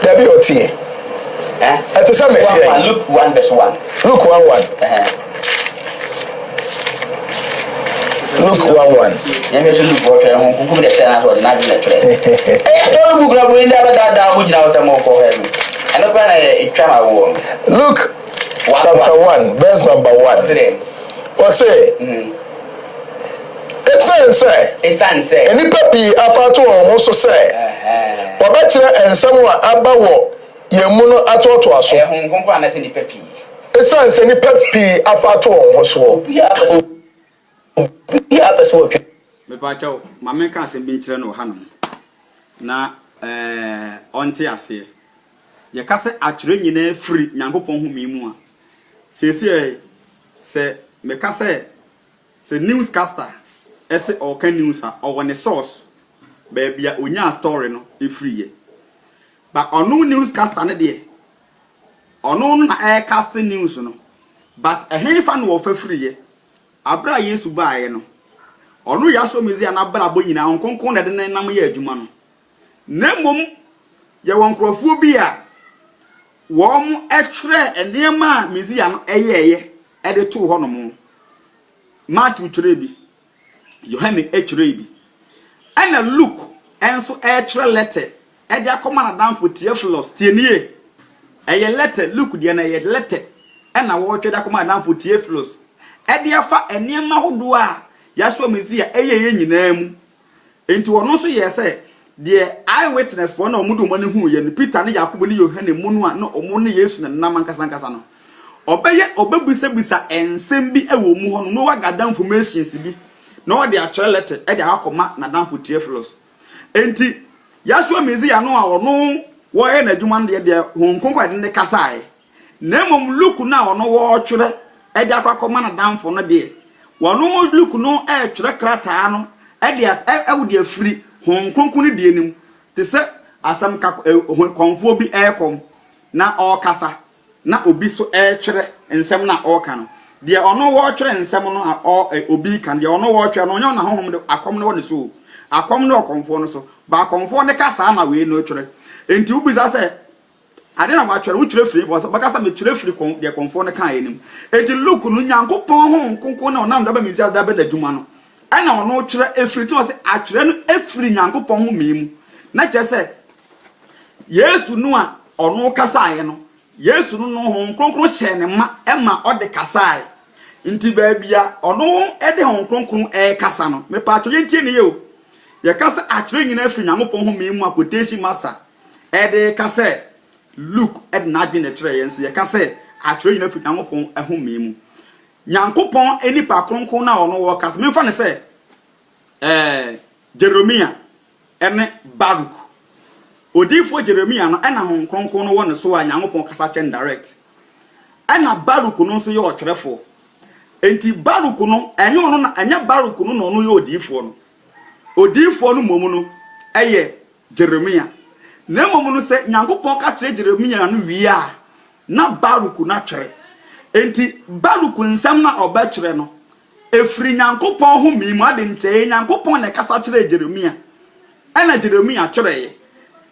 da bi otie ate sa meti Luke 1 verse 1 Luke 1 Luke 1 eme so Luke water ho kuku de sana so na adwe twerɛ do bu gra bu nda ba da bu jina wo samo ko he and no plan e twa ma wo Luke chapter 1 verse number 1 what say Esanse enipa pi afato ho so say obakyerɛ ensɛm a aba wɔ yemu no atoto aso ho nkonko anase nipa pi esanse nipa pi afato ho so ya abeso otwe me pa chawo mame ka asem bi nkyerɛ no ha no na onte ase ye ka se atwere nyina free Nyankopon ho memu a se me ka se newscaster ese o kan news a o ne source ba bia onya story no e free ye ba onu newscaster ne de onu na cast news no but fa no wo fa free ye abra Yesu baaye no onu ya so mezi na abra bo nyina onkonkon na de nam ye adwuma no nemom ye wonkrofo bi a wo mo etwere enema mezi ya no eyeye e de to ho no mo Matthew twere bi Yohane etwere bi ana Luke enso etwere letter e de akoma na danfo Theophilus tienie eye letter Luke de na eye letter ana wo twere akoma na danfo Theophilus e de afa enema hodo a ya so mezi ya eyeye nyina mu enti wono so ye se the eyewitness for na omudu mo ne hu ye ni Peter ne Jacob ne Yohane mu no a no omo ne Yesu ne nam ankasa no obeye obebisa ensem bi ewo mu ho no wagada informations bi no de actual letter e de akoma na danfo Theophilus enti yaso mezi ya no a ono wo ye na dwuma de honkonko de ne kasae nemom Luke na ono wo twere e de akoma na danfo no de wono Luke no e twere krata no e de awudi afiri honkonko ne de enim te se asam ka konfo bi e kom na o kasa na obi so twere nsem na o ka no de ono wo twere nsem no a obi kan de ono wo twere no onyo na honhom de akom no ne so akom no konfo no so ba konfo ne kasa na we no twere enti ubisa se ade na ma twere wo twere free bo kasa me twere free kon de konfo ne kan enim enti Luke no Nyankopon ho konko na onam da ba mezi da ba na dwuma no ana ono twere efiri to se atwere no efiri Nyankopon ho memu na che se Yesu no a ono kasa aye no Yesu no hon kronkron hye ne ma ema ode kasae nti baabia ono ede hon kronkron kasa no me pa to yentie ne ye ye kasa atwere nyina afi Nyankopon ho memu akotesi master ede kasa Luke ede na adwe ne twere yense ye kasa atwere nyina afi Nyankopon ho memu Nyankopon enipa kronkron na ono wo kasa me fa ne se Jeremia ene Baruk Odifo Jeremia no ena hon kronkron no won so a Nyankopon kasa chen direct ena Baruk no so ye otwerefo enti Baruk no enye ono na anya Baruk no no ye odifo no momu no eye Jeremia na mmom no se Nyankopon ka kire Jeremia no wiya na Baruku na twere enti Baruku nsam na oba twere no efri Nyankopon ho mimu ade ntwe Nyankopon na kasa kire Jeremia ana Jeremia twere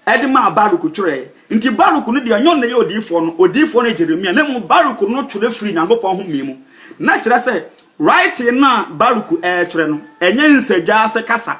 edima Baruku twere enti Baruku no de anyon na ye odifo no Jeremia na mmom Baruku no twere fri Nyankopon ho mimu na kire se right na Baruku twere no enye nsadwa se kasa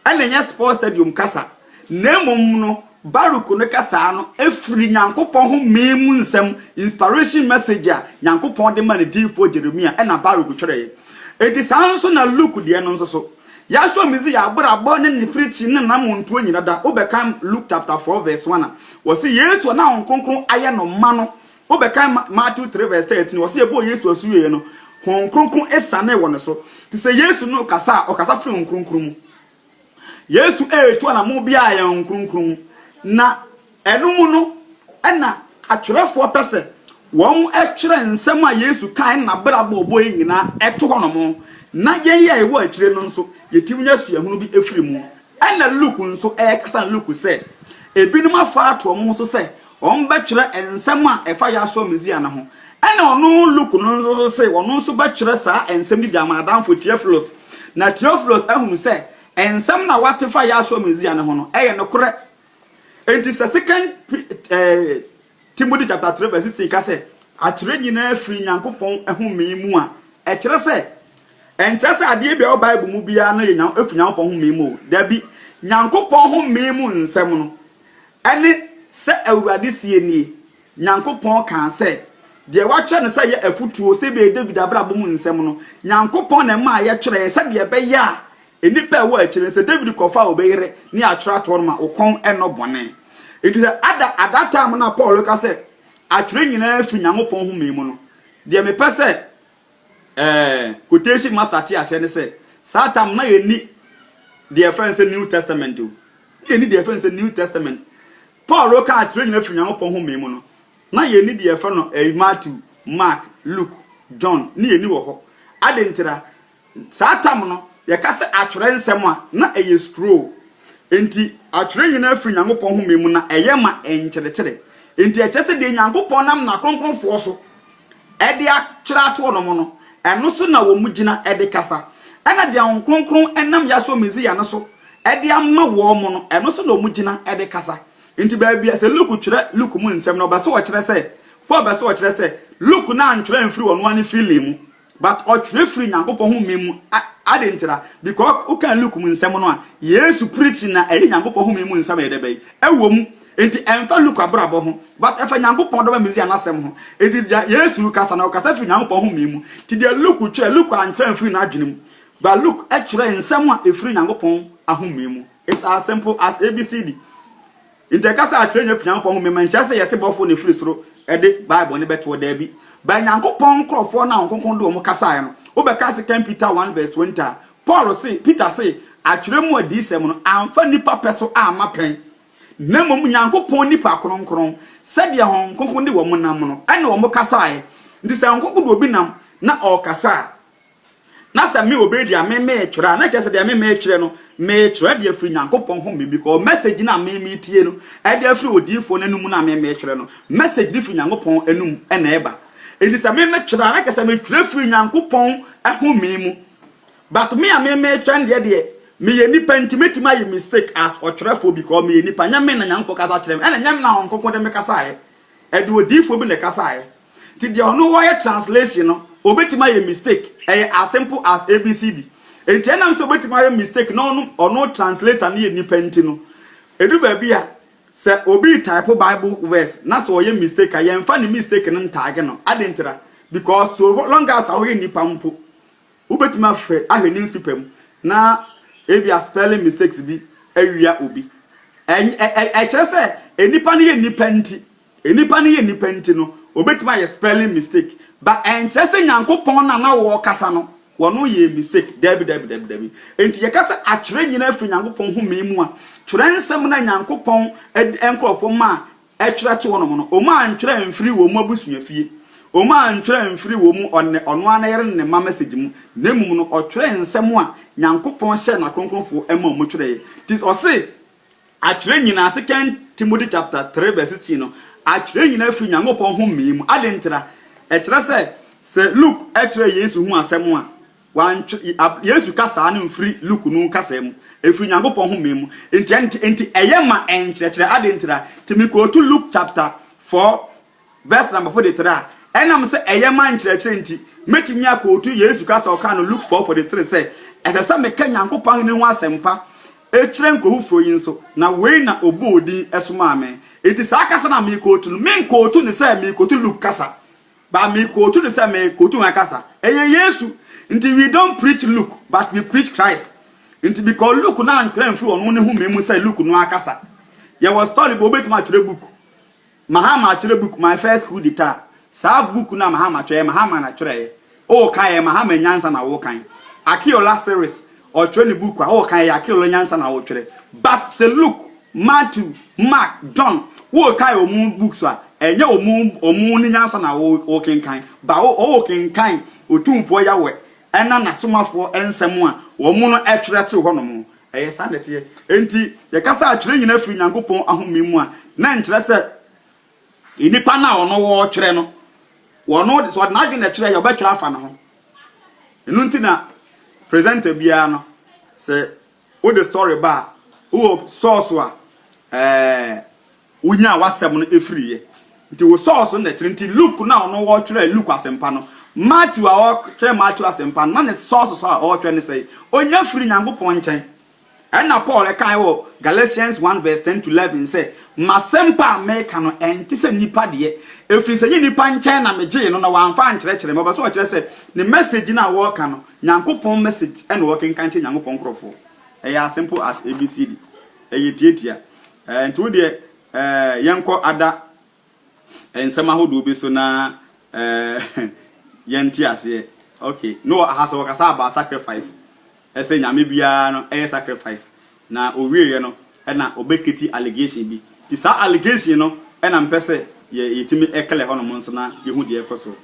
ana enye sports stadium kasa na mmom no Baruku no kasa no efri Nyankopon ho mimu nsem inspiration message a Nyankopon de ma ne difo Jeremia na Baruku twere eti sanso na Luke de no nso so ya so mizi ya abrabo ne preaching ne na monto nyina da obeka Luke chapter 4 verse 1 wo se Yesu na onkonkron aye no ma no obeka Matthew 3 verse 13 wo se ebo Yesu asuye no onkonkron esane wo ne so ti se Yesu no kasa okasa firi onkonkron mu Yesu etu na mo bia ya onkonkron na enum no na atwerefo pese won etwere nsem a Yesu kan na brabo obo nyina eto hono mo na yeye ewo akire no nso yetimnya suahunu bi efiri mu ana Luke nso kasa Luke se ebinum afa ato mo nso se on betwere ensem a efa ya so mezia na ho ana ono Luke no nso se ono nso betwere saa ensem bi amadam fo Theophilus na Theophilus ahunu se ensem na watefa ya so mezia na ho no no kore enti se second Timothy chapter 3 verse 16 ka se atwere nyina afiri Nyankopon ehumi mu a ekire se enchese ade bia o Bible mu bia na ye afi Nyankopon ho mimu da bi Nyankopon ho mimu nsem no ene se awurade sie nie Nyankopon kan se de watwe ne se ye afutuo se be David abrabo mu nsem no Nyankopon na ma ye twere se de be ya enipa wo akire se David kofa obeyere ni atwere to ma okon eno bone it is at that time na Paul ka se atwere nyina afi Nyankopon ho mimu no de me pese quotation master tia say ne say Satan na yeni the friends New Testament o yeni the friends New Testament Paul ka atwere nyina afi Nyankopon ho mimu no na yeni the friend no Matthew Mark Luke John ni yeni wo ho adentira Satan no ye ka se atwere nsem a na eye scroll enti atwere nyina afi Nyankopon ho mimu na eye ma enkyere enti echese de Nyankopon nam na kronkronfo so ede atwere ato no mo no eno so na wo mugina ede kasa ena de kronkron enam ya so mezia no so ede amma wo mo no eno so na wo mugina ede kasa enti ba bia se Luke twere Luke mu nsem no ba so wo kire se Paul ba so wo kire se Luke na antwere mfiri wo no ani feeling but o twere free Nyankopon ho mimu adentira because u kan Luke mu nsem no a Yesu preaching na eri Nyankopon ho mimu nsem ede bai ewom enti emfa Luke abrabo ho but efa Nyankopon do ba mezia na asem ho edi Yesu kasa na kasa fi Nyankopon ho mimu ti de Luke twere Luke antwere mfiri na adwenem but Luke twere nsem a efiri Nyankopon ahomemu it's as simple as ABCD enti kasa atwere nya fi Nyankopon ho mimu ncha se yese bofo ne firi soro ede Bible ne beto da bi ba Nyankopon krofo na onkonkon do mo kasa no obeka se Peter 1 verse 20 Paul say Peter say atwere mu adisem no amfa nipa peso ama pen na mom Nyankopon nipa kronkron sede ho onkonkon de wo mo nam no ene wo mo kasa e ndi se onkonkon do obi nam na o kasa na se me obedi ameme twere na kese de ameme twere no me twere de afiri Nyankopon ho me because message na ameme tie no e de afiri odifo na num na ameme twere no message de afiri Nyankopon enum ena eba edi se me twere na kese me twere afiri Nyankopon ho me mu but me ameme twere de me ye nipa intimate my mistake as otwerefo because me ye nipa nyame na Nyankopon kasa kyerem ena nyame na onkonkon de me kasa e de odifo bi ne kasa e ti de ono wo ye translation no obetima ye mistake as simple as ABCD enti enam so obetima ye mistake no ono translator na ye nipa nti no edu ba bia se obi type Bible verse na so ye mistake ye mfa ni mistake no ntaage no adentira because so long as awo ye nipa mpo obetima fe ahwe newspaper mu na ebia spelling mistakes bi awia obi kire se enipa ne ye nipa nti no obetima ye spelling mistake but enchese Nyankopon na wo kasa no wono ye mistake debi enti ye kasa atwere nyina afiri Nyankopon ho memu a twere nsem na Nyankopon enkrofo ma etwere te wono no o ma antwere mfiri wo mu abusuafie o ma antwere mfiri wo mu ono anayere ne ma message mu nemum no otwere nsem a Nyankopon hye na kronkronfo ema mu twere ye ti o se atwere nyina second Timothy chapter 3 verse 16 no atwere nyina firi Nyankopɔn ho mimu adentra ekyerɛ sɛ Luke atwere Yesu ho asɛm a wan Yesu kasa na mfiri Luke no kasa mu efiri Nyankopɔn ho mimu enti ɛyɛma enkyerɛkyerɛ adentra timi ko to Luke chapter 4 verse number 43 enam sɛ ɛyɛma enkyerɛkyerɛ enti metimi akotu Yesu kasa ɔka no Luke 4:43 sɛ ɛsɛ meka Nyankopɔn ne ho asɛmpa ekyerɛ nkohufo yi nso na wei na obodi esoma me enti saa kasa na me kotu no men kotu ne sɛ me kotu Luke kasa ba me kotu ne sɛ me kotu wan kasa eye Yesu enti we don't preach Luke but we preach Christ enti because Luke na nkran firi ono ne hu memu sɛ Luke no akasa ye was story bo betima atwere book Mahama atwere book my first school dita saa book na Mahama atwere Mahama na atwere o kan Mahama nyansa na wo kan Akiola series or training book or kan Akiola nyansa na wo twere but say Luke Matthew Mark John wo kan omu books a enye omu ni nyansa na wo kenkan ba o kenkan otumfo yawe ena nasomafo ensem a wo mu no etwere te ho no mu eye sanete enti ye kasa atwere nyina firi Nyankopɔn ahomemu a na nkyerɛ sɛ inipa na ono wo twere no wo no so na adwe na twere ye obetwere afa no ho enu ntina presenter bia no say wo the story ba wo source a unya wasem no efriye nti wo source na nti Luke na ono wo twere Luke asempa no Matthew a wo twere Matthew asempa na ne source so a wo twere ne say onya firi Nyankopɔn nkyɛn na Paul kan wo Galatians 1:10-11 say masempa meka no enti se nipa de efiri se nipa nkyɛn na megye no na wanfa nkyerɛkyerɛ me ba so kyerɛ se ne message na wo ka no Nyankopɔn message ene wo kenkan kye Nyankopɔn krofo as simple as ABCD tietia enti wo de yenko ada ensema hodo bi so na yenti ase okay no ahasa wo kasa about sacrifice ese nyame bia no sacrifice na owie no na obekiti allegation bi ti sa allegation no na mpese ye yetimi ekele hono monso na yehu de ekoso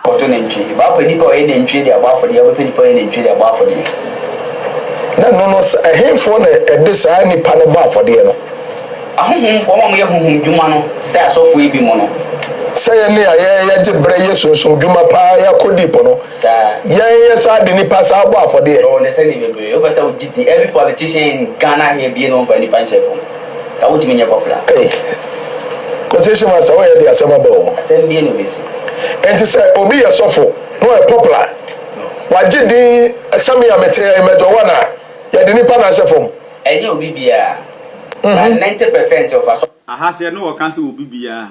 oto nentwi ba pa nipa o nentwi de abafo de abafo nipa o nentwi de abafo de na no ehefo na ede saa nipa ne bafo de no ahunhun fo mo ye hunhun dwuma no sai asofo ibi mo no say ne ya je bre Yesu so dwuma pa ya kodipo no ya sa de nipa sa abo afode no ne say ni bebe o pesa o giti every politician in Ghana here be no for nipa chef ka wo timi nya popular quotation was away the asema bo asem bi no besi enti say obi ya sofo no e popular wa je din asem ya mete medo wana ya de nipa na chefom enye obi bia 90% of us ahase no wo kan se obi bia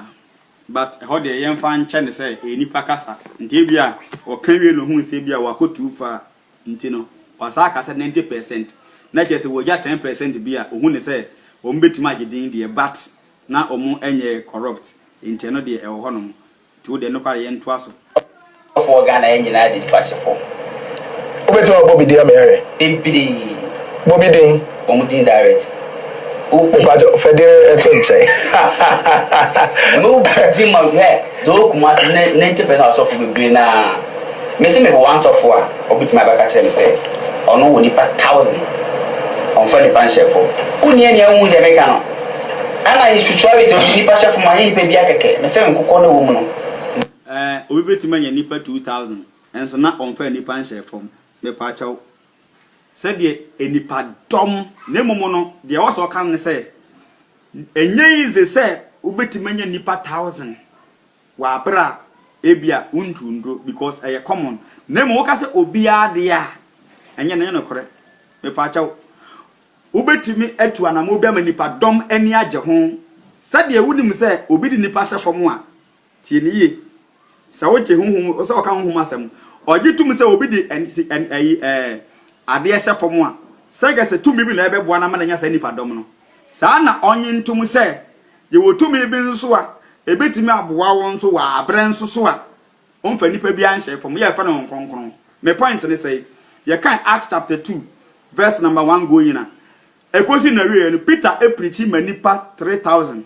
but how the young fan chen say nipa kasa nti bia o kan wie no hu se bia wa kotu fa nti no wasa kasa 90% na che se wo ja 10% bia o hu ne say o mbetima agedin de but na o mu enye corrupt nti no de e ho no nti wo de no kware ye nto aso for Ghana enye na de passion for obetima Bobby de amere ebidi Bobby de o mu din direct o bajo federe etonche no di ma he do kuma 90% of people na me se me once of one obitima ba ka chere me say ono wo nipa 1000 on fa nipa chef uni eni anwu de meka no ana spirituality o nipa chef ma yin pe bia keke me se nkokọ na wo mu no obi betima nya nipa 2000 enso na on fa nipa chef me pa chaw said the enipa dom ne momo no de also kan ne say enye ize say ubetima nya nipa 1000 wa bra ebia untundro because eye common ne mo ka say obia de a enye ne no kore me pa chaw ubetimi atu anam obia ma nipa dom eni age ho said the wunim say obi di nipa sefom a tie ne ye sa wo je hunhum o say o kan hunhum asem ogitum say obi di ade ese fom a sege se tumi bi na ebeboa na mananya sa nipa dom no saa na onye ntum se ye wotumi bi nso a ebetimi aboa won so wa abre nso so a onfa nipa bi anhye fom ye fa na nkonkron me point ne say ye kan Acts chapter 2 verse number 1 go yina ekosi na wie no Peter preachi ma nipa 3000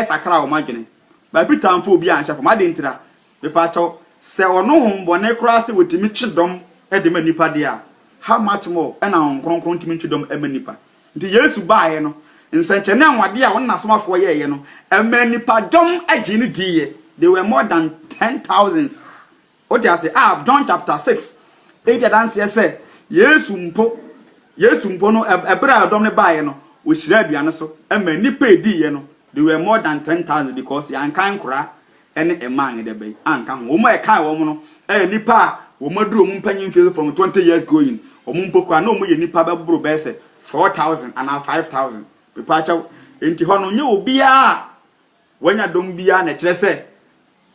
sakra o madwene ba Peter amfo obi anhye fom ade ntira me pa to se ono hombone kra se wotimi twedom edema nipa de a how much more and on concrete to them emenipa. The years to buy no in such a name what dear one asma for ye no emenipa dom a genie dear. They were more than 10,000s. What I say, John chapter 6. 8 dance say, yes, umpo no a brother don't buy no, which read so, and many pay D, they were more than 10,000 because yan can't cry any a man in the bay. And come, woman, a kind woman, a nipa, woman drew mumpany field from 20 years going, or mumpoka no more nipa bro bese 4,000 and now 5,000. Departure into Hono, you be when you don't be an say,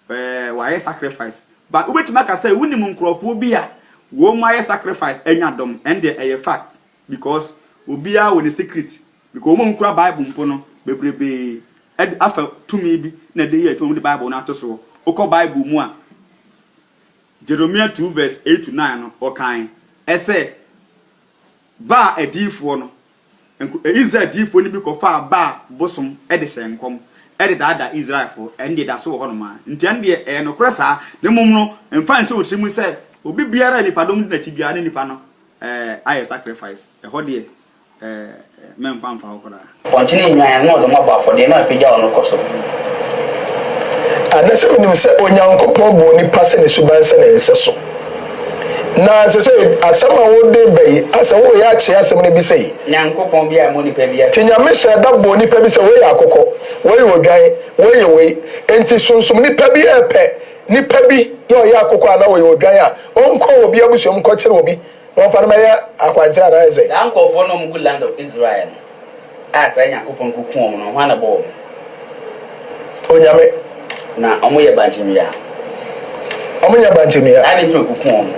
why sacrifice. But which make I say, winning mumcrophobia. Wo my sacrifice enyadom and the fact because obia won a secret because mo nkura bible mpo no bebrebe afa to me bi na de ye to the bible na to so okọ bible mu a Jeremiah 2 verse 8 to 9 no okan ese ba adifo no Israel adifo ni bi ko fa ba bosom e de hyenkom e de dada Israel for and de da so ho no ma ntende no kresa ne mum no mfa nse otrimu se obi biara nipa dom na tibia ne nipa no aye sacrifice e ho de memfa mfa ho koda continue nwan no do maba for de na pija ono koso anase onim se onyankopon bo nipa se ne suban se ne nse so na se asama wo de bai asa wo ya che asem ne bi sei nyankopon bia mo nipa bia tinyame hye da bo nipa bi se wo ya akokọ wo ye odwan wo ye we enti sunsum nipa bi epe nipa bi yo ya akokọ ana wo ye odwan a onko obi abusuom ko kire obi won fa na ya akwankyira na eze da nkofo no mu land of Israel asa nyankopon kuku om no hwana bo onyame na omo ye banjimia ani pro kuku om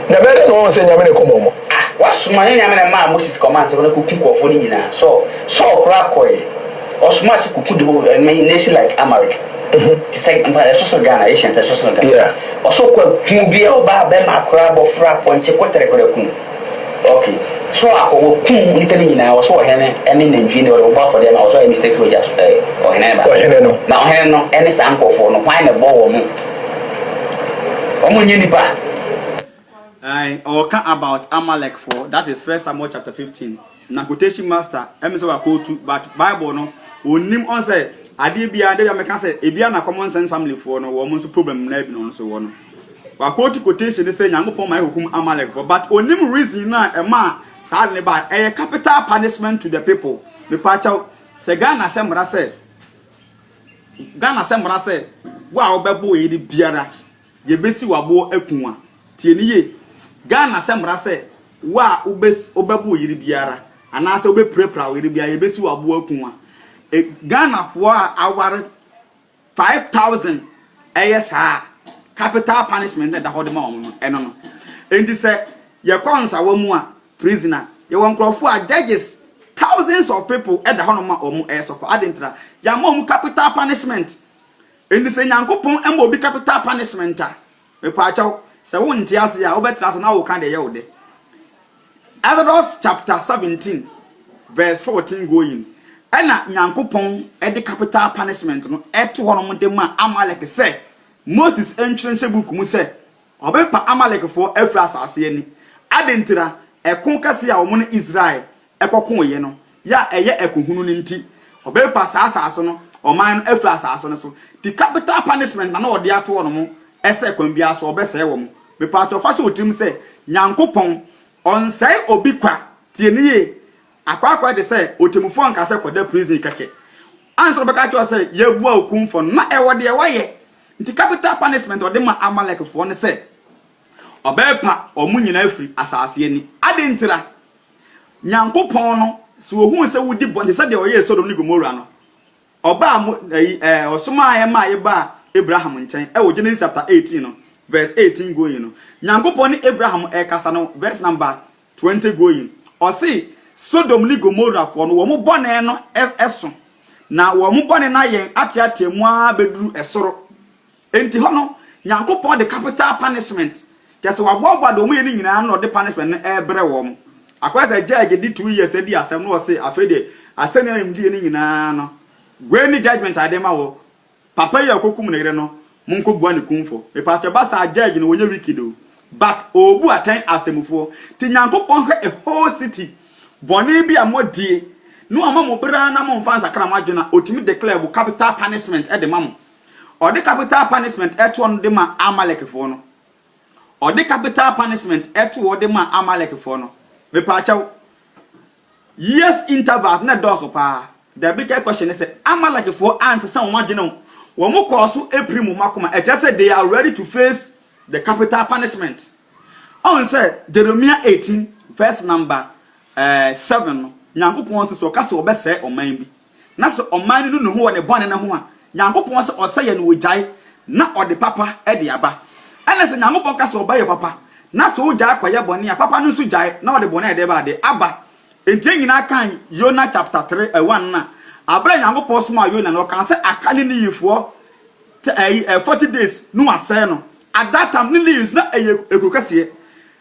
na bere no se nyame ne komomo wasuma nyame na ma Moses command se no kuku nkofo ni nyina so kra koy osuma se kuku de nation like America to say so Ghana Asian so Ghana yeah also kwa bia oba be makra bofra ponche kotere korekum okay so akowo kum ni tani nyina wo so hene ene nandwi ne oba for dem wo so mistakes we just o hene ba na o hene no ene sa nkofo no kwan na bo wo mu omo nyini ba or can about Amalek for that is 1 Samuel chapter 15 na quotation master emise wa quote but Bible no onim on say ade bia de me can say e bia na common sense family for no wo mo so problem na bi no so wo no wa quote quotation say nyankopon mai hukum Amalek for but onim reason na e ma sa ne ba e capital punishment to the people me pacha se Ghana semra say wa obebo ye di biara ye besi wabo akunwa tie ni ye Ghana semra say wa obebo ye di biara ana se obeprepra ye di biara ye besi wabo akunwa Ghana for our 5,000 ASR capital punishment that hold them no and this say your consa womua prisoner you want for judges thousands of people at the honoma or as of adentra ya mom capital punishment and this nyankopon em obi capital punishment me pa chaw se won tiase ya obetra na wo kan de ye wo de Exodus chapter 17 verse 14 going ena nyankopon e de capital punishment no eto hono mo dem a Amalek say Moses entrance book mu say obepa Amalek for afra asase ani adentira ekon kase a wo no Israel ekokon ye no ya eye ekohunu ni nti obepa asase no oman afra asase no so the capital punishment na ode ato hono mo ese kwan bia so obese wo mo me pa to fa so otim say nyankopon on say obi kwa tie ni ye akwa de say otemufo anka say koda prison kake answer beka cho say yebu akumfo na ewo de waye nti capital punishment ode ma Amalek fo ne say obepa omunyina afri asase ani adentira nyankopon no so ohun say wudi bonde say de oye Sodom ni Gomorrah no oba osoma aye ma ye ba Abraham nchen wo Genesis chapter 18 no verse 18 going no nyankopon ni Abraham kasa no verse number 20 going o say Sodom ni Gomorrah for no wo mo bone no eso na wo mo bone na yen atiatemu a beduru esoro enti hono nyankopon de capital punishment just wa bobo do mo ye ni nyina no de punishment na ebre wo mo akwasa judge di 2 years edi asem no say afede asene na mdi ni nyina no gwe ni judgment adema wo papa ya kokum ne yire no munko bua ne kumfo e pa to basa judge no wonye wicked o but obu aten asemufo ti nyankopon hwe a whole city boni bi amodie no amamo bra na mo mfa nsakra madwena otimi declare capital punishment e de mamo or the capital punishment eto on de ma Amalekfo no or the capital punishment eto de ma Amalekfo no me pa chaw yes interval na doso pa the big question is Amalekfo answer some madwena wo mo koso eprimu makoma e just say they are ready to face the capital punishment on say Jeremiah 18 verse number 7 nyankopon se so ka se obese oman bi na se oman no ho ne bone ne ho a nyankopon se oseye no wojai na ode papa e de aba ene se nyankopon ka se obaye papa na se wojai kwaye bone a papa no so jai na ode bone e de ba de aba enti nyina kan Yona chapter 3 1 na abra nyankopon so ma Yona no kan se akane ni yifo 40 days no asay no at that time ni use na ekrukase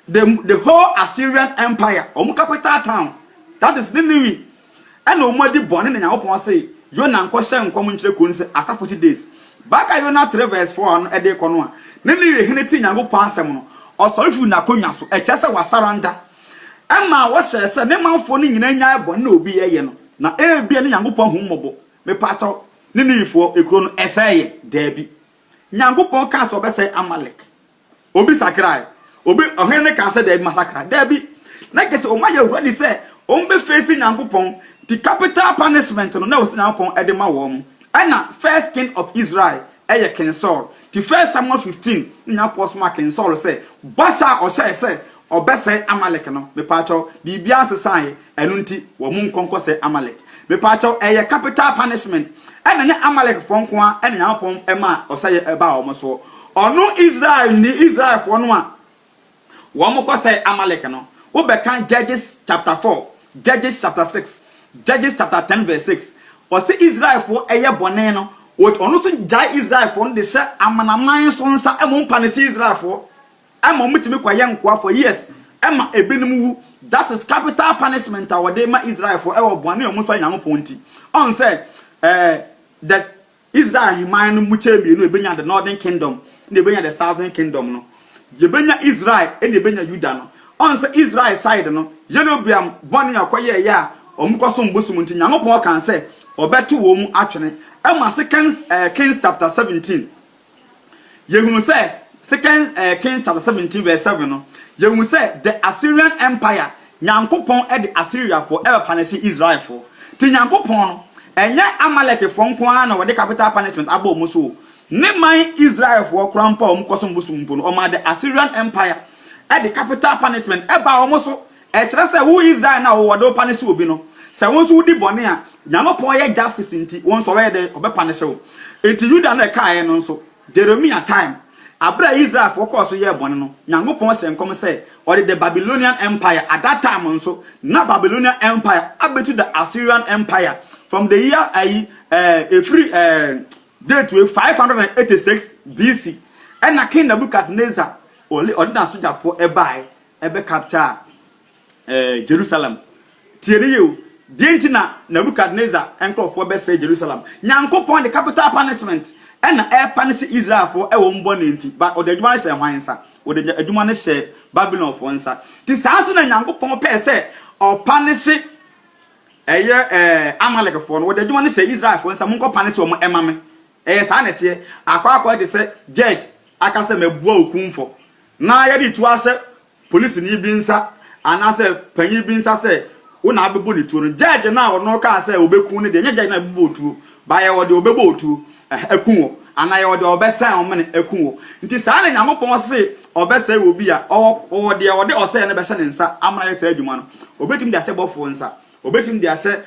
the whole Assyrian empire capital town that is Nineveh and omadi bone na nyankopon say Yona nko hye nkom nkyere ko nse aka 40 days back Yona 3 verse 4 no e de ko no a Nineveh hineti nyankopon asem no osorifu na konwa so e kyese wasaranda ama wo hye se ne manfo no nyina nya bone na obi ye no na ebia ne nyankopon hu mmobo me pato Ninevehfo ekro no eseye dabi nyankopon ka so be say Amalek obi sakrai obi ohene ka se dabi masakra dabi na kese o ma ye ready say on be facing nyankopon the capital punishment no na o nyankopon e de ma wo mu ana first king of Israel eye King Saul the first Samuel 15 nyankopon so ma King Saul say basa o say obese Amalek no me pacho bibia sesan enu nti wo mu nkonko say Amalek me pacho eye capital punishment ana nya Amalek fo nko a ana nyankopon e ma o say e ba o mo so ono Israel ni Israel fo no a wo mo ko say Amalek no wo be kan Judges chapter 4 Judges chapter 6 Judges chapter 10 verse 6 o say Israel fo eye bone no ono so jai Israel fo de se amanaman so nsa emo panisi Israel fo ama mutimi kwaye nkoa for years ama ebinim wu that is capital punishment awade ma Israel fo ewo bone o muso nyankopon ti on say that Israel himan no muche mienu ebenya the northern kingdom na ebenya the southern kingdom no yebenya Israel e na ebenya Judah no on say Israel side no Yeroboam bone yakoye ya omkoso mbosum nti nyankopon kan say obeto wo mu atwene ama Kings chapter 17 yehunu say second Kings chapter 17 verse 7 no yehunu say the Assyrian empire nyankopon e the Assyria for ever punish Israel for ti nyankopon no enye Amalek for nko ana wo de capital punishment abo mu so ne man Israel for krampa omkoso mbosum mpo no o ma the Assyrian empire at the capital punishment eba omoso e kire se who is that now wo do punish obi no se won so di bone a nyankopon ye justice nti won so we de obe punish wo enti Judah na kai no so Jeremiah time abra Israel for course ye bone no nyankopon se nkom se or the Babylonian empire at that time so na Babylonian empire abetu the Assyrian empire from the year a free date to 586 BC and na King Nebuchadnezzar only ordinary soldier for ebe capture Jerusalem tiere you dientina Nebuchadnezzar enko for be say Jerusalem nyankopon the capital punishment and air punish Israel for e wo mbone nti but odadwuma ne se hwansa odadwuma ne se Babylon for nsa ti sanso na nyankopon pe se o punish Amalek for no odadwuma ne se Israel for nsa monko punish wo emame sa na tie akwa de se judge aka se mebua okunfo na ya di to ase police ni bi nsa ana se panyi bi nsa se wo na abebo ni tuo no judge na wo no ka se obekun ne de nya judge na abebo otuo ba ya wo de obebo otuo ekun wo ana ya wo de obesan o mene ekun wo nti sa na nyankopon se obesan wo bi a o de o se ne be se ne nsa amana se adwuma no obetim de ase bofo nsa obetim de ase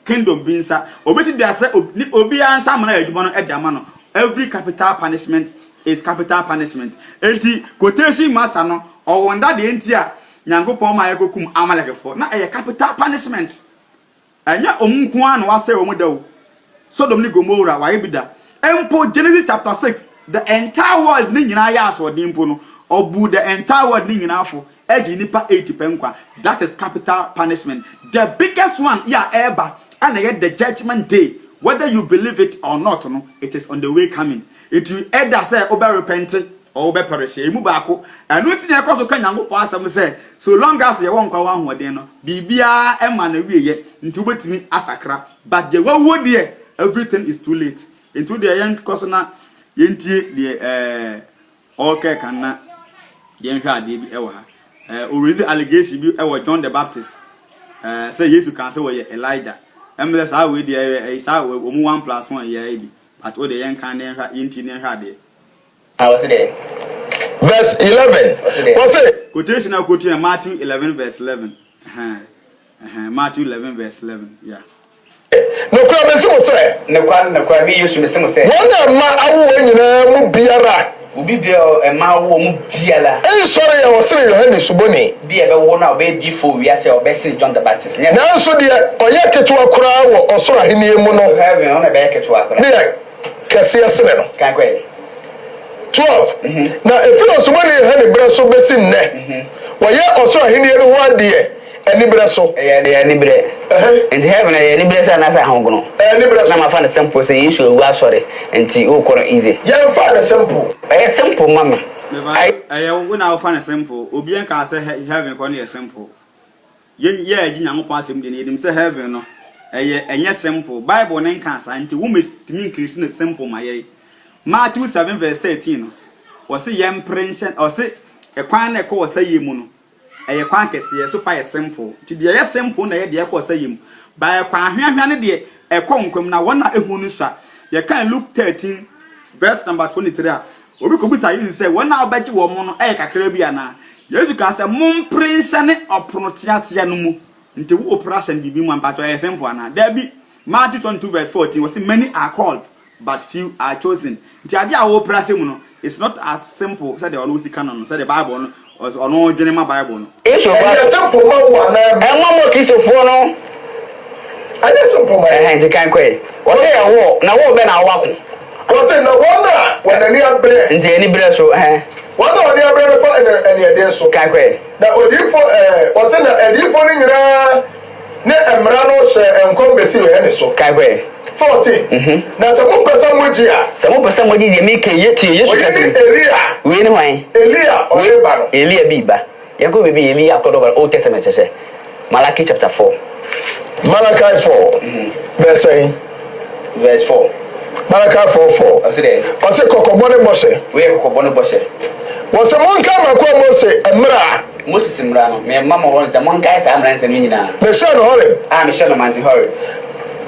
kingdom bi nsa obetim de ase obi ansa amana adwuma no e de ama no every capital punishment is capital punishment enti quotation master no o wonder de enti a nyankopon ma yekokum Amalek for na e capital punishment anya omunku an wase omudawo Sodom ni Gomorrah wa ebida empo Genesis chapter 6 the entire world ni nyina ya so dimpo no obu the entire world ni nyina afo egi nipa 80 penkwa that is capital punishment the biggest one ya ever and the judgment day whether you believe it or not no it is on the way coming. It will either say over repent or be perish e mu baako anu ti na ekoso ka Nyankopon asem say so long as ye won kwa wan hoden no bibia e ma na wieye nti obetimi asakra but the wo de everything is too late into the yen koso na yentie the okay kan na yen hwa de bi e wa ha o raise allegation bi e wa John the Baptist say Jesus can say we Elijah emless how we dey say we mu 1+1 here bi but o de yen kan na yentie ne hwa de what's there? Verse 11. What's it? Quotation I quote in Matthew 11 verse 11. Matthew 11 verse 11. Yeah. No kwa me simo say. No kwa me use me simo say. Wona ma awo nyina mu biara. Obi bia e ma wo mu biala. En sorry ya wo sire Yohane suboni. Bia be wo na obe di fo wi ase obe sin John the Baptist. Na so de oye ketewa kura wo osoro ahenie mu no. Heaven on be ketewa kura. Ne kase asene no. Kan kweli. 12. Na efilo suboni Yohane bra so besi nne. Woye osoro ahenie no ho ade eni bra so. Eni bre. And heaven eni bre sa na sa hongono. Eni bra so. Na ma fa na simple say issue we asore enti o koro easy. Ya fa na simple. Simple mama. I when I find a simple, Obian can say heaven for a simple. Yeah, you know, pass him, they say heaven, no. And yes, simple. Bible name cancer, and to woman to me, Christian is simple, my Matthew 7 verse 13. Was a young prince or say a quan a call say you, a quankes, so far simple. To the simple, na the echo say him. By a quan, here, a concum, now one a hunusa. You can look 13, verse number 23. Obi ko bisa yi say wona obaji wo mo no e kakra bia na Yesu ka say mum prince ne oprotiatia no mu nti wo operation bibi mu ambato e simple na da bi Matthew 22 verse 14 was many are called but few are chosen nti ade a wo operation mu no it's not as simple say the ono si canon say the Bible no was ono dwene ma Bible no it's simple ma wo na e mo Kristofo no ade simple ma nti kan kwai wo ya wo na wo be na awako What's no wonder when the near bread? Nti eni bre so One of the bread for any day so. Kan kwe. Na odi for what's na edi for ni nyira ne emra no hye enkom besi we ene so. Kan kwe. 14. Na se mo pesa moji a. Se mo pesa moji de mi ke yeti Yesu ka se. Elia. We ni hwan? Elia o eba no. Elia bi ba. Yanko be bi Elia akodo ba Old Testament se. Malachi chapter 4. Malachi 4. Verse 4. Malachi 4:4. I say Ose kokobone bose. We kokobone bose. Wose monka makwa Mose emra. Moses mra no. Me mama won say monka sa amra nsem nyina. Me share no hore. Me share no manti hore.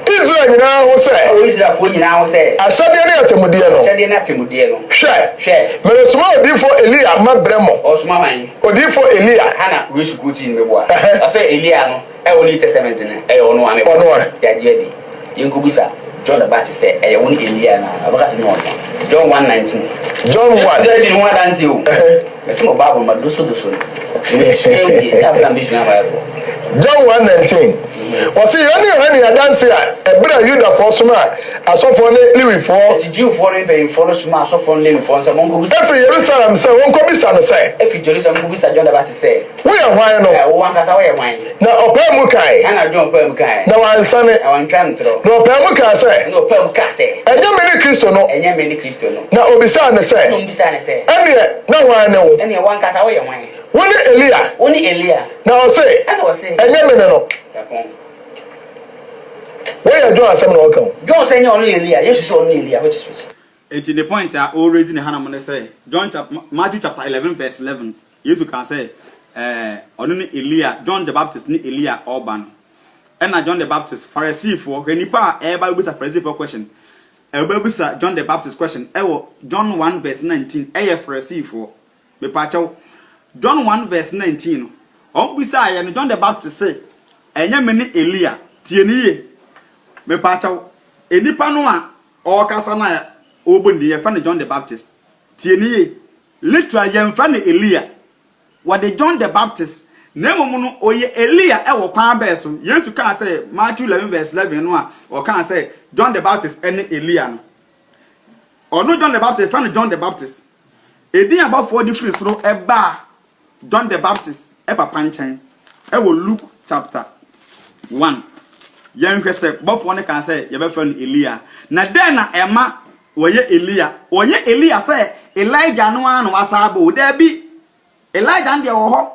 Israel nyina ho say. O Israel fo nyina ho say. Asade ne atemudie no. Asade na atemudie no. Hwe. Me suma odifo Elia mabremo. O suma wan. Odifo Elia. Hana we sukuti ni meboa. I say Elia no. E woni testament ne. E ono ame. Ono wa. Ya die di. Yenkubisa. John the Baptist said, "I want Elia na." Abaka no. John 1:19. John 1. They didn't want to answer you. Me say mo Bible ma do so. Me share we have ambition Bible. John 1:19. Wasi yoni hani adanse a ebra Yuda for soma asofo ne Lewi for. Ti Jew for in be for soma asofo Lewi for say mongo bisa. Every Jerusalem say won ko bisa no say. Every Jerusalem ko bisa John the Baptist say. We are why no. Wo wan kata we wan. Na opa mu kai. Ana John opa mu kai. Na wan sane. Na wan kan tro. Na opa mu kai say. Na opa mu kai say. Enye me ni Kristo no. Enye me ni Kristo no. Na obisa ne say. Na obisa ne say. Ene na wan ne wo. Ene wan kata we wan. Woni Elia. Woni Elia. Na o say. Ana o say. Enye me ne no. Where you John asem na welcome. John say only Elia. Jesus say only Elia, which is which. It's the point I always in the Hannah say. Matthew chapter 11 verse 11. Jesus can say, only Elia, John the Baptist ni Elia Orban. And John the Baptist Pharisee for when you pa everybody with a Pharisee for question. Everybody with John the Baptist question. John 1 verse 19. Pharisee for me pacho. John 1 verse 19. Bisa John the Baptist say, enye me ni Elia tieniye me pacho. Enipa no a o kasa na obondi ye fa ne John the Baptist tieniye literally ye fa ne Elia what the John the Baptist nemo no oye Elia e wo kwan be so Yesu kan say Matthew 11 verse 11 no a o kan say John the Baptist ene Elia no ono John the Baptist fa ne John the Baptist edin about 4 different so e ba John the Baptist e papa nchan e wo Luke chapter 1 yen kwese bofo ne kan say ye be fa ne Elia na den na ema woye Elia say Elijah no one was able. There be Elijah and the ho.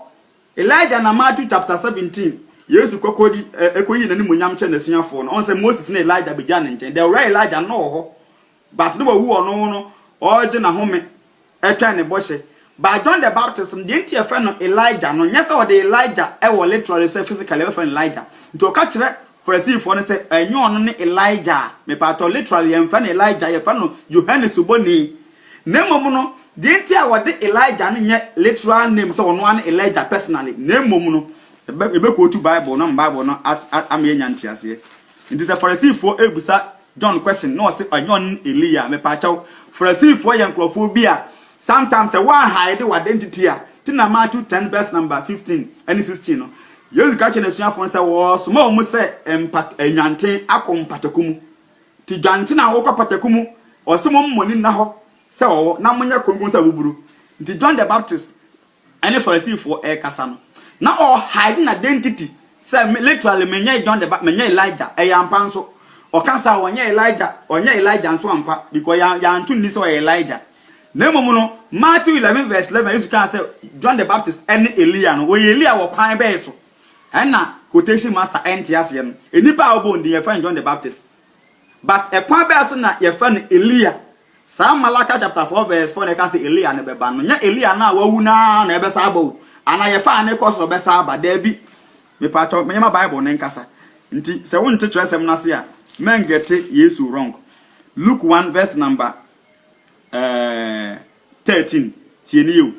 Elijah na Matthew chapter 17. Yes, you kokodi ekoyi na ni munyam che na suafo no. On say Moses na Elijah began nchen. The right Elijah no ho. But no wu no oje na home etwa ne boshe. But John the Baptist the entire friend no Elijah no. Yes, or the Elijah e wo literally say physically friend Elijah. Nto ka kire Pharisee for say enyo ono ne Elijah. Me pato literally em friend Elijah ye friend no Yohane Suboni. Nemom no the entire what the Elijah no nye literal name so ono an Elijah personally. Nemom no ebe ko tu Bible no am enya ntiase. It is a Pharisee for ebusa John question no say enyo Elia me pato Pharisee for yen crofo bia sometimes a one hide the identity a tina Matthew 10 verse number 15 and 16 no you catch na suafo say wo so mo say empat enyanten akom patakum ti dwante na wo patakum o se mo mmoni na ho say wo na monya kongun say buburu ti John the Baptist any Pharisee for e kasa no na o hide an identity say literally menya John the Baptist menya Elijah e yampa so o kasa wonya Elijah nso ampa because ya antu ni so Elijah. Nemo no Matthew 11 verse 11 you can say John the Baptist and Elia no we Elia wo kwan be so and na quotation master NTS yem enipa obo ndi ye fan John the Baptist but e kwan be so na ye fan Elia Sam Malaka chapter 4 verse 4 na ka say Elia na be ba no nya Elia na wawu na e be sa aba ana ye fan ne course be sa aba da bi me pato me ma Bible ne nkasa nti se won te tresem na se a men get Yesu wrong. Luke 1 verse number 13 tieniyo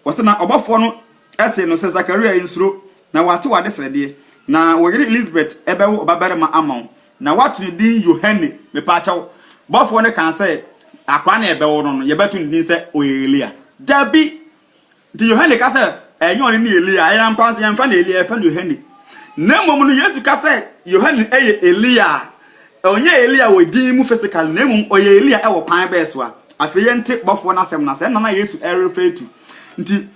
wasana obafo no ese no se Zakaria insuro na wate wade srede na woyere Elizabeth ebewo obabarema amon na watu ni din Yohane me pachaw bofo ne kan se akwa na ebewo no yebetu ni din se Elia dabi di Yohane ka se enyo ni Elia ya mpanse ya mfa na Elia fa na Yohane na mom no Yesu ka se Yohane eye Elia onye Elia wo din mu physical na mum oye Elia e wo pan be so a afeyente bofo na sem na se na Yesu refer to nti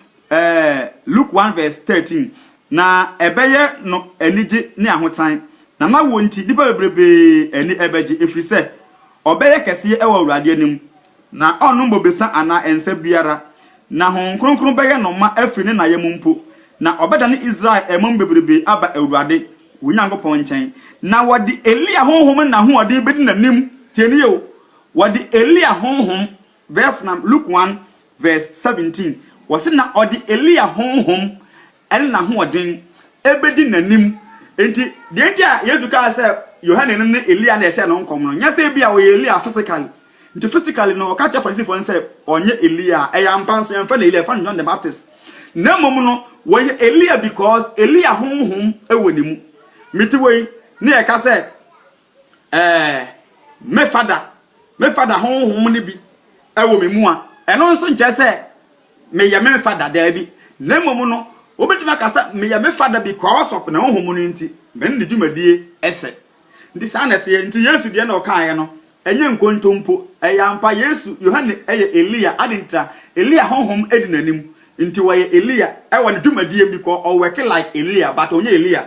Luke 1 verse 13 na ebeye no enije ne ahotan na ma wo nti diba bebrebe eni ebeje efrise obeye kese e wo awurade anim na onu mbobesa ana ense biara na hon kronkron beye no ma afiri ne na yemumpo na obeda ne Israel emom bebrebe aba awurade wonyankopon nchen na wadi Elia honhom na ho ode bedi nanim tieni yo wadi Elia honhom verse na Luke 1 verse 17 wasi na ode Elia honhom el na ho ode ebedi nanim enti de enti a Yesu ka se Yohane ne Elia na ese no nkom no nya se bia we Elia physically nti physically no ka cha Pharisee for say onye Elia e ya mpanso ya mfa na Elia fa John the Baptist na mom no we Elia because Elia honhom e wonimu miti we ne e ka se me father honhom ne bi e wo memu a eno nso nche se me ya me father da bi na mom no obetima ka se me ya me father because of na honhom no nti me ne djumadie ese ndi sa na se nti Yesu de na o kan ye no enye nkontompo eyampa Yesu Yohane eye Elia adintra Elia honhom edi nanim nti waye Elia e won djumadie bi ko o work like Elia but onye Elia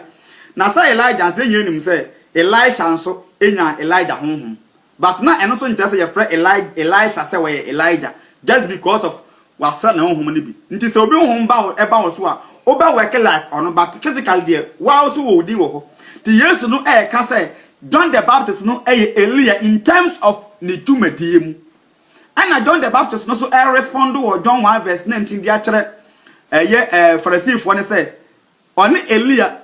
na say Elijah say nyenim say Elisha nso enya Elijah honhom but na eno to ntia say ye frɛ Elisha say waye Elijah just because of wasa na honhom ne bi nti say obi honhom ba e ba wo so a oba work like ono but physically there wa so wo di wo ho ti Yesu no e ka say John the Baptist no Elia in terms of ni djumadie mu and John the Baptist no so respond to John 1 verse 19 dia kire Pharisee for ne say on Elia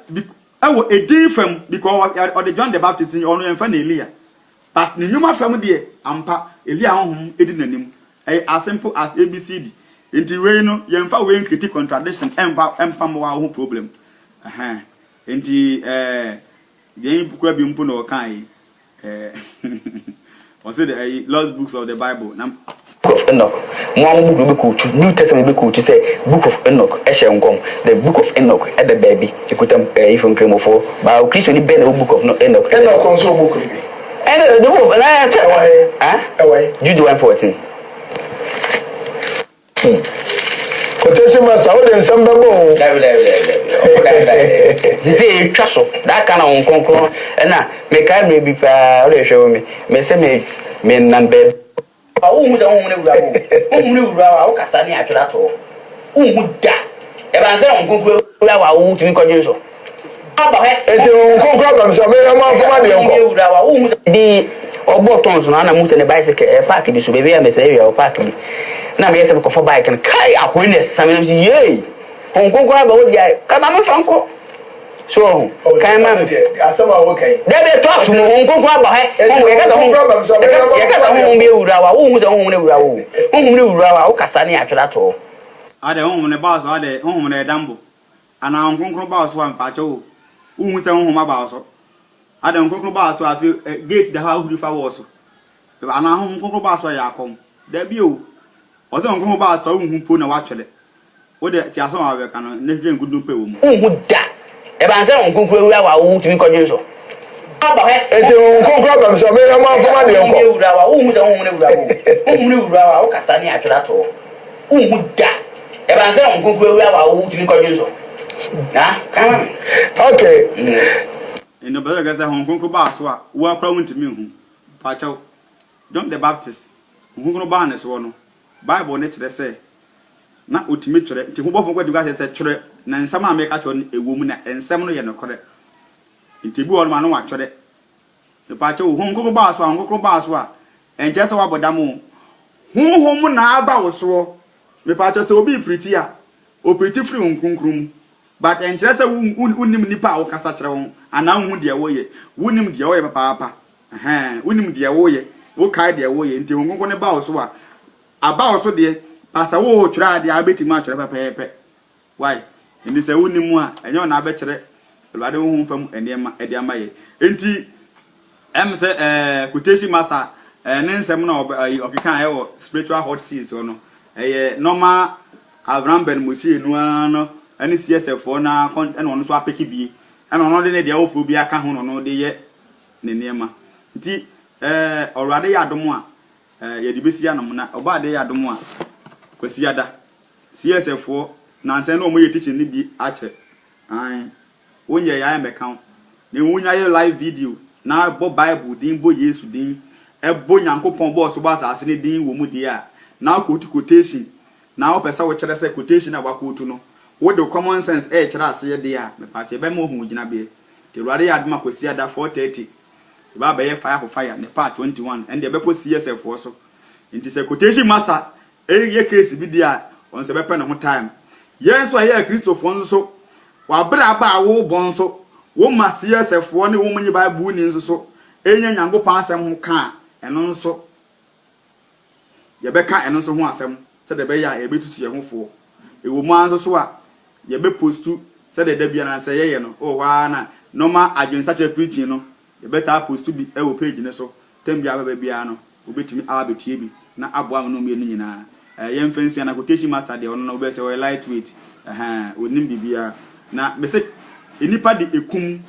ewo edin fam because or the John the Baptist on yemfa na Elia but ni nyuma fam de ampa Elia honhom edi nanim as simple as ABCD enti we no yemfa we critique contradiction emfa mo wa ho problem enti Then book be mpo no kan also the lost books of the Bible na book of Enoch mo book be quote New Testament be quote say book of Enoch e she nkom the book of Enoch e the baby ikutam ifon kremofo ba o Christian be the book of Enoch also book be and the book Jude 1:14 quotation master o den samba bo he say twaso that kind of konkron na me kai me bi pa o le hwe me say me number Who will Cassani at all. Who that? If I say, who to me conjugal. Problem, so the Ogbotons, and I moved in a bicycle, a park, this will be a area or park. Now, yes, I'm for bike and carry up witness. Some of ye. Hong Kong, come on, Franco. So, can I some okay? There be a talk to Hong Kong about home problem. So, I won't be who Cassani after that all. Are the home on the bus or the home on the Dumbo? And I'm going to boss one pacho. Who say home about so? I don't go boss so I feel gate the house if I was. And I'm going to boss where I come. There be you. Was on go boss so who put a watch it. What the Tiason I can never good do pay. Who would that? If I say on Kung Fu, I won't be conjugal. Problem, so I'm who Cassani after that all. Who would that? If I say on Kung Fu, I won't be conjugal. Okay. In the better as a Hong Kong boss, what problem to me? Pacho, John the Baptist, who go ban as one. Bible nature say, not ultimate to who both what you guys said, and some make actually a woman and some no correct. In Tibu on man actually. The Pacho, Hong Kong boss, one go boss, and just what about Damu. Who home now about so, the Pacho so be prettier, or pretty free on Kung. But and just a wouldn't nip out Cassatron, and now would dear way, wouldn't dear way, papa. Wouldn't dear way, what kind dear way until we go about so. About so dear, pass a war try the abeti much of a paper. Why? In this a wooden one, and you're not better. Rather home from Ediamay. Ain't he? Quotation master, and then some of the kind of spiritual hot seas or no. A normal Avramben Mushi, no. And it's yes, for now, and on swap picky be, and on ordinary the old phobia can on the yet. Nenema. Tea, already Adomoa, Yedibisianum, about the Adomoa. Quesiada. CSF4, Nansen no more teaching Libby Archer. Aye. When ye I am account. The Wunya live video, now Bob Bible, Dean Boy Yesu Dean, a boy uncle Pombo Subas as any Dean Wumudia. Now go to quotation. Now, Pesa, which I say quotation about Kutuno. What the common sense trust here dear, the party Bemo Mujinabe. The Radia Adma Cosia 430. The Baba fire for fire, the part 21, and the Bepo CSF also. It is a quotation master, a year case vidia on the weapon of time. Yes, I hear Christopher so. While Braba wo bonso, woman CSF one woman you buy boonings so, a young go pass them who can, and also Yabeka and also one some, said the Baya a bit to see a home for. A woman so. Ye be post to said the Debian and say, oh, why no ma against such a preaching, no, you better post to be a page in so, Tembia Babiano, who bet me Abby TV, not Abuam no meaning, a young fancy and a quotation master, the honor best or lightweight, with Nimbia. Now, Message, anybody a cum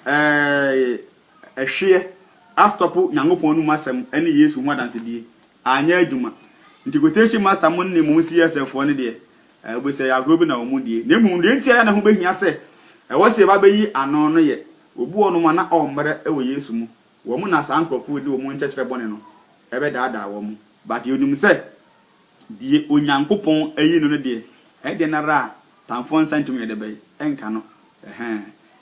a share, I stop Yangopon Massam any years more than Sidi, I near Juma. The quotation master money, Monsias for any day. We say a Ruben or Moody. Nemu didn't tell who be here say. I was a baby and no yet. We bore no man or mother away yesum. Woman as uncle food do one church bonino. Ever dada woman. But you didn't say. The Unyan coupon a yin on a day. Edenara, Tamfon centimeter bay, and cano.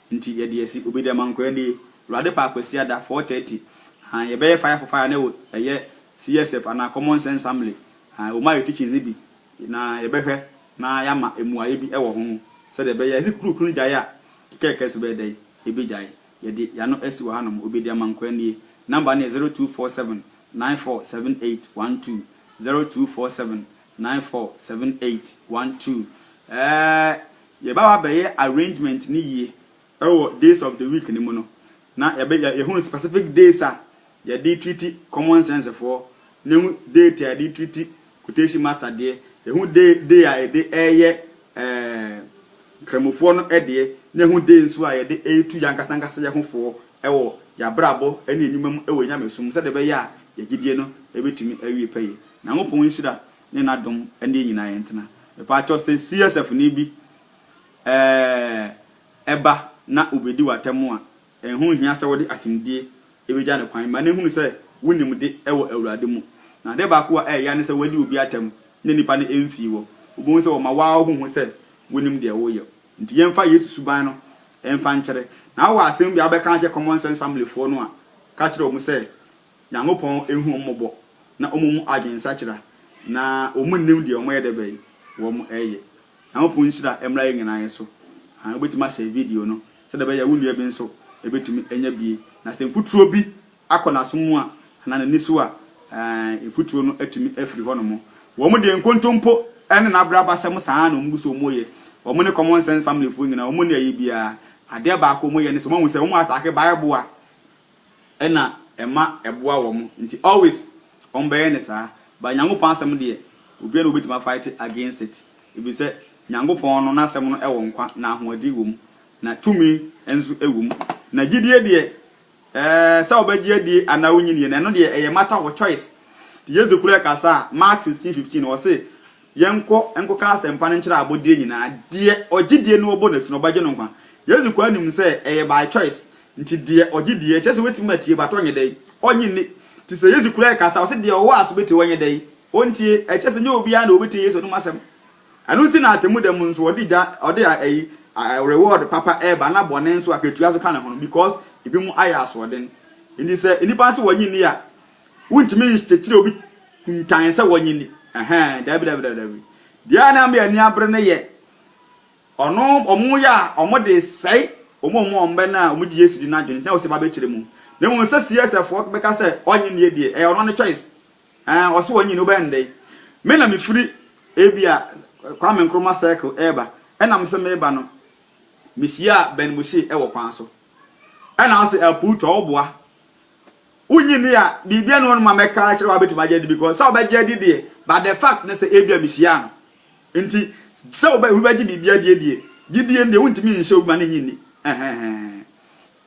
Inti Ediasi will be the man quendi. Rather park was here that 430. And you bear fire for fire no a year CSF and a common sense family. I will my teaching Libby. Na a bear. Na yama emua ebi ewo ho se de be ya zi kru jaya keke se be dey ebi jai ye de ya no esi wo hanom obi de amankwa nie number na 0247 947812 0247 947812 ye ba wa be arrangement ni yie ewo days of the week ni mu no na ye be ye hu specific days a ye dey treat common sense for ne date ya dey treat quotation master there. Who day a day Cremofon edie, nehu day so a day A2 Yankasanga Sayahu for Ewo, ya brabo, any minimum away Yamisum, said the Baya, Yagidiano, every to me every pay. Now, Ponshida, Nenadom, and the United. The part says CSF Nibi Eba, na Ubedu at Temua, and whom he has already at him, dear, every Jana Pine, my name who say, Winning with the Ewo Eradimo. na de ba ko ya ne se wadi obi atam ne nipa ne emfi wo obo se wo ma wa ho se wonim de wo ye nti yemfa Yesu suban no emfa nkyere na wa asem bi abeka nche common sense family fo no a ka kire omu se Nyankopon ehu omobo na omumu adwensa kira na omunnim de omo ye de bai wo mu eye Nyankopon nhyira emra ye nyina ye so obetima share video no se de ba ya wunu bi nso ebetumi enya bie na se mfuturo bi akona so mu a na nisu a mfuturo no atumi afiri ho no mo wo mu de nkontompo ene na bra basem saa na omu so moye wo mu ne common sense family fo nyina wo mu ne ayi bia ade ba ko moye ne so mo se wo mu atake bible a ena ema eboa wo mu nti always on be ne saa ba Nyankopon asem de obi na obetima fight against it ebi se Nyankopon no na asem no ewo nkwa na ahoadi wo mu na tumi enzu ewo mu na gidie de sa obagie die ana wonyini ne no de eye matter of choice ti Yesu kure kasa Mark 16:15 wo se yenko ka asempa ne nkira abodie nyina de ogidie no obo na sino obaje no nkwa Yesu kwa nim se eye by choice nti de ogidie chese wetimi matie bato onye dai onyini ti se Yesu kure kasa wo se de owo aso beti onye dai ontie chese nye obi a na obeti Yesu no masem anu ti na atemu dem nso odi reward papa eba na bone nso akatua so kana hono because ibi mu aya asoden indi se inipa nso wanyini a wuntimi nchechire obi ntan se wanyini dabi dia na me ani abre ne ye ono omu ya omode sei omu ombe na omu ji Yesu di na dwene na o se ba be kire mu na mu se CSF be ka se onyini ye die ono ne choice o se wanyini obe ndai me na me firi ebia Kwame Nkrumah circle eba ena me se me eba no Misia Ben Mushi ewo kwan so ena ase apu to oboa unyini a bibia no ma meka kire wa betima je di because sa oba je di de but the fact na say ebia Misia no enti sa oba hu ba ji bibia die gidie de wuntimi nse obi ma ne nyini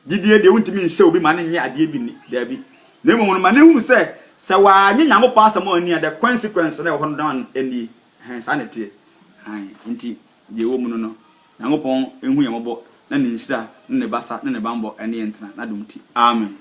gidie de wuntimi nse obi ma ne nye ade bi ni da bi na emu no ma ne hu se wa nye Nyankopon asem oni the consequence na ho no dan eni sanity enti de wo mu no Nyankopon ehu yambo na ne nhyira ne basa ne bambo ene entra na dumti amen.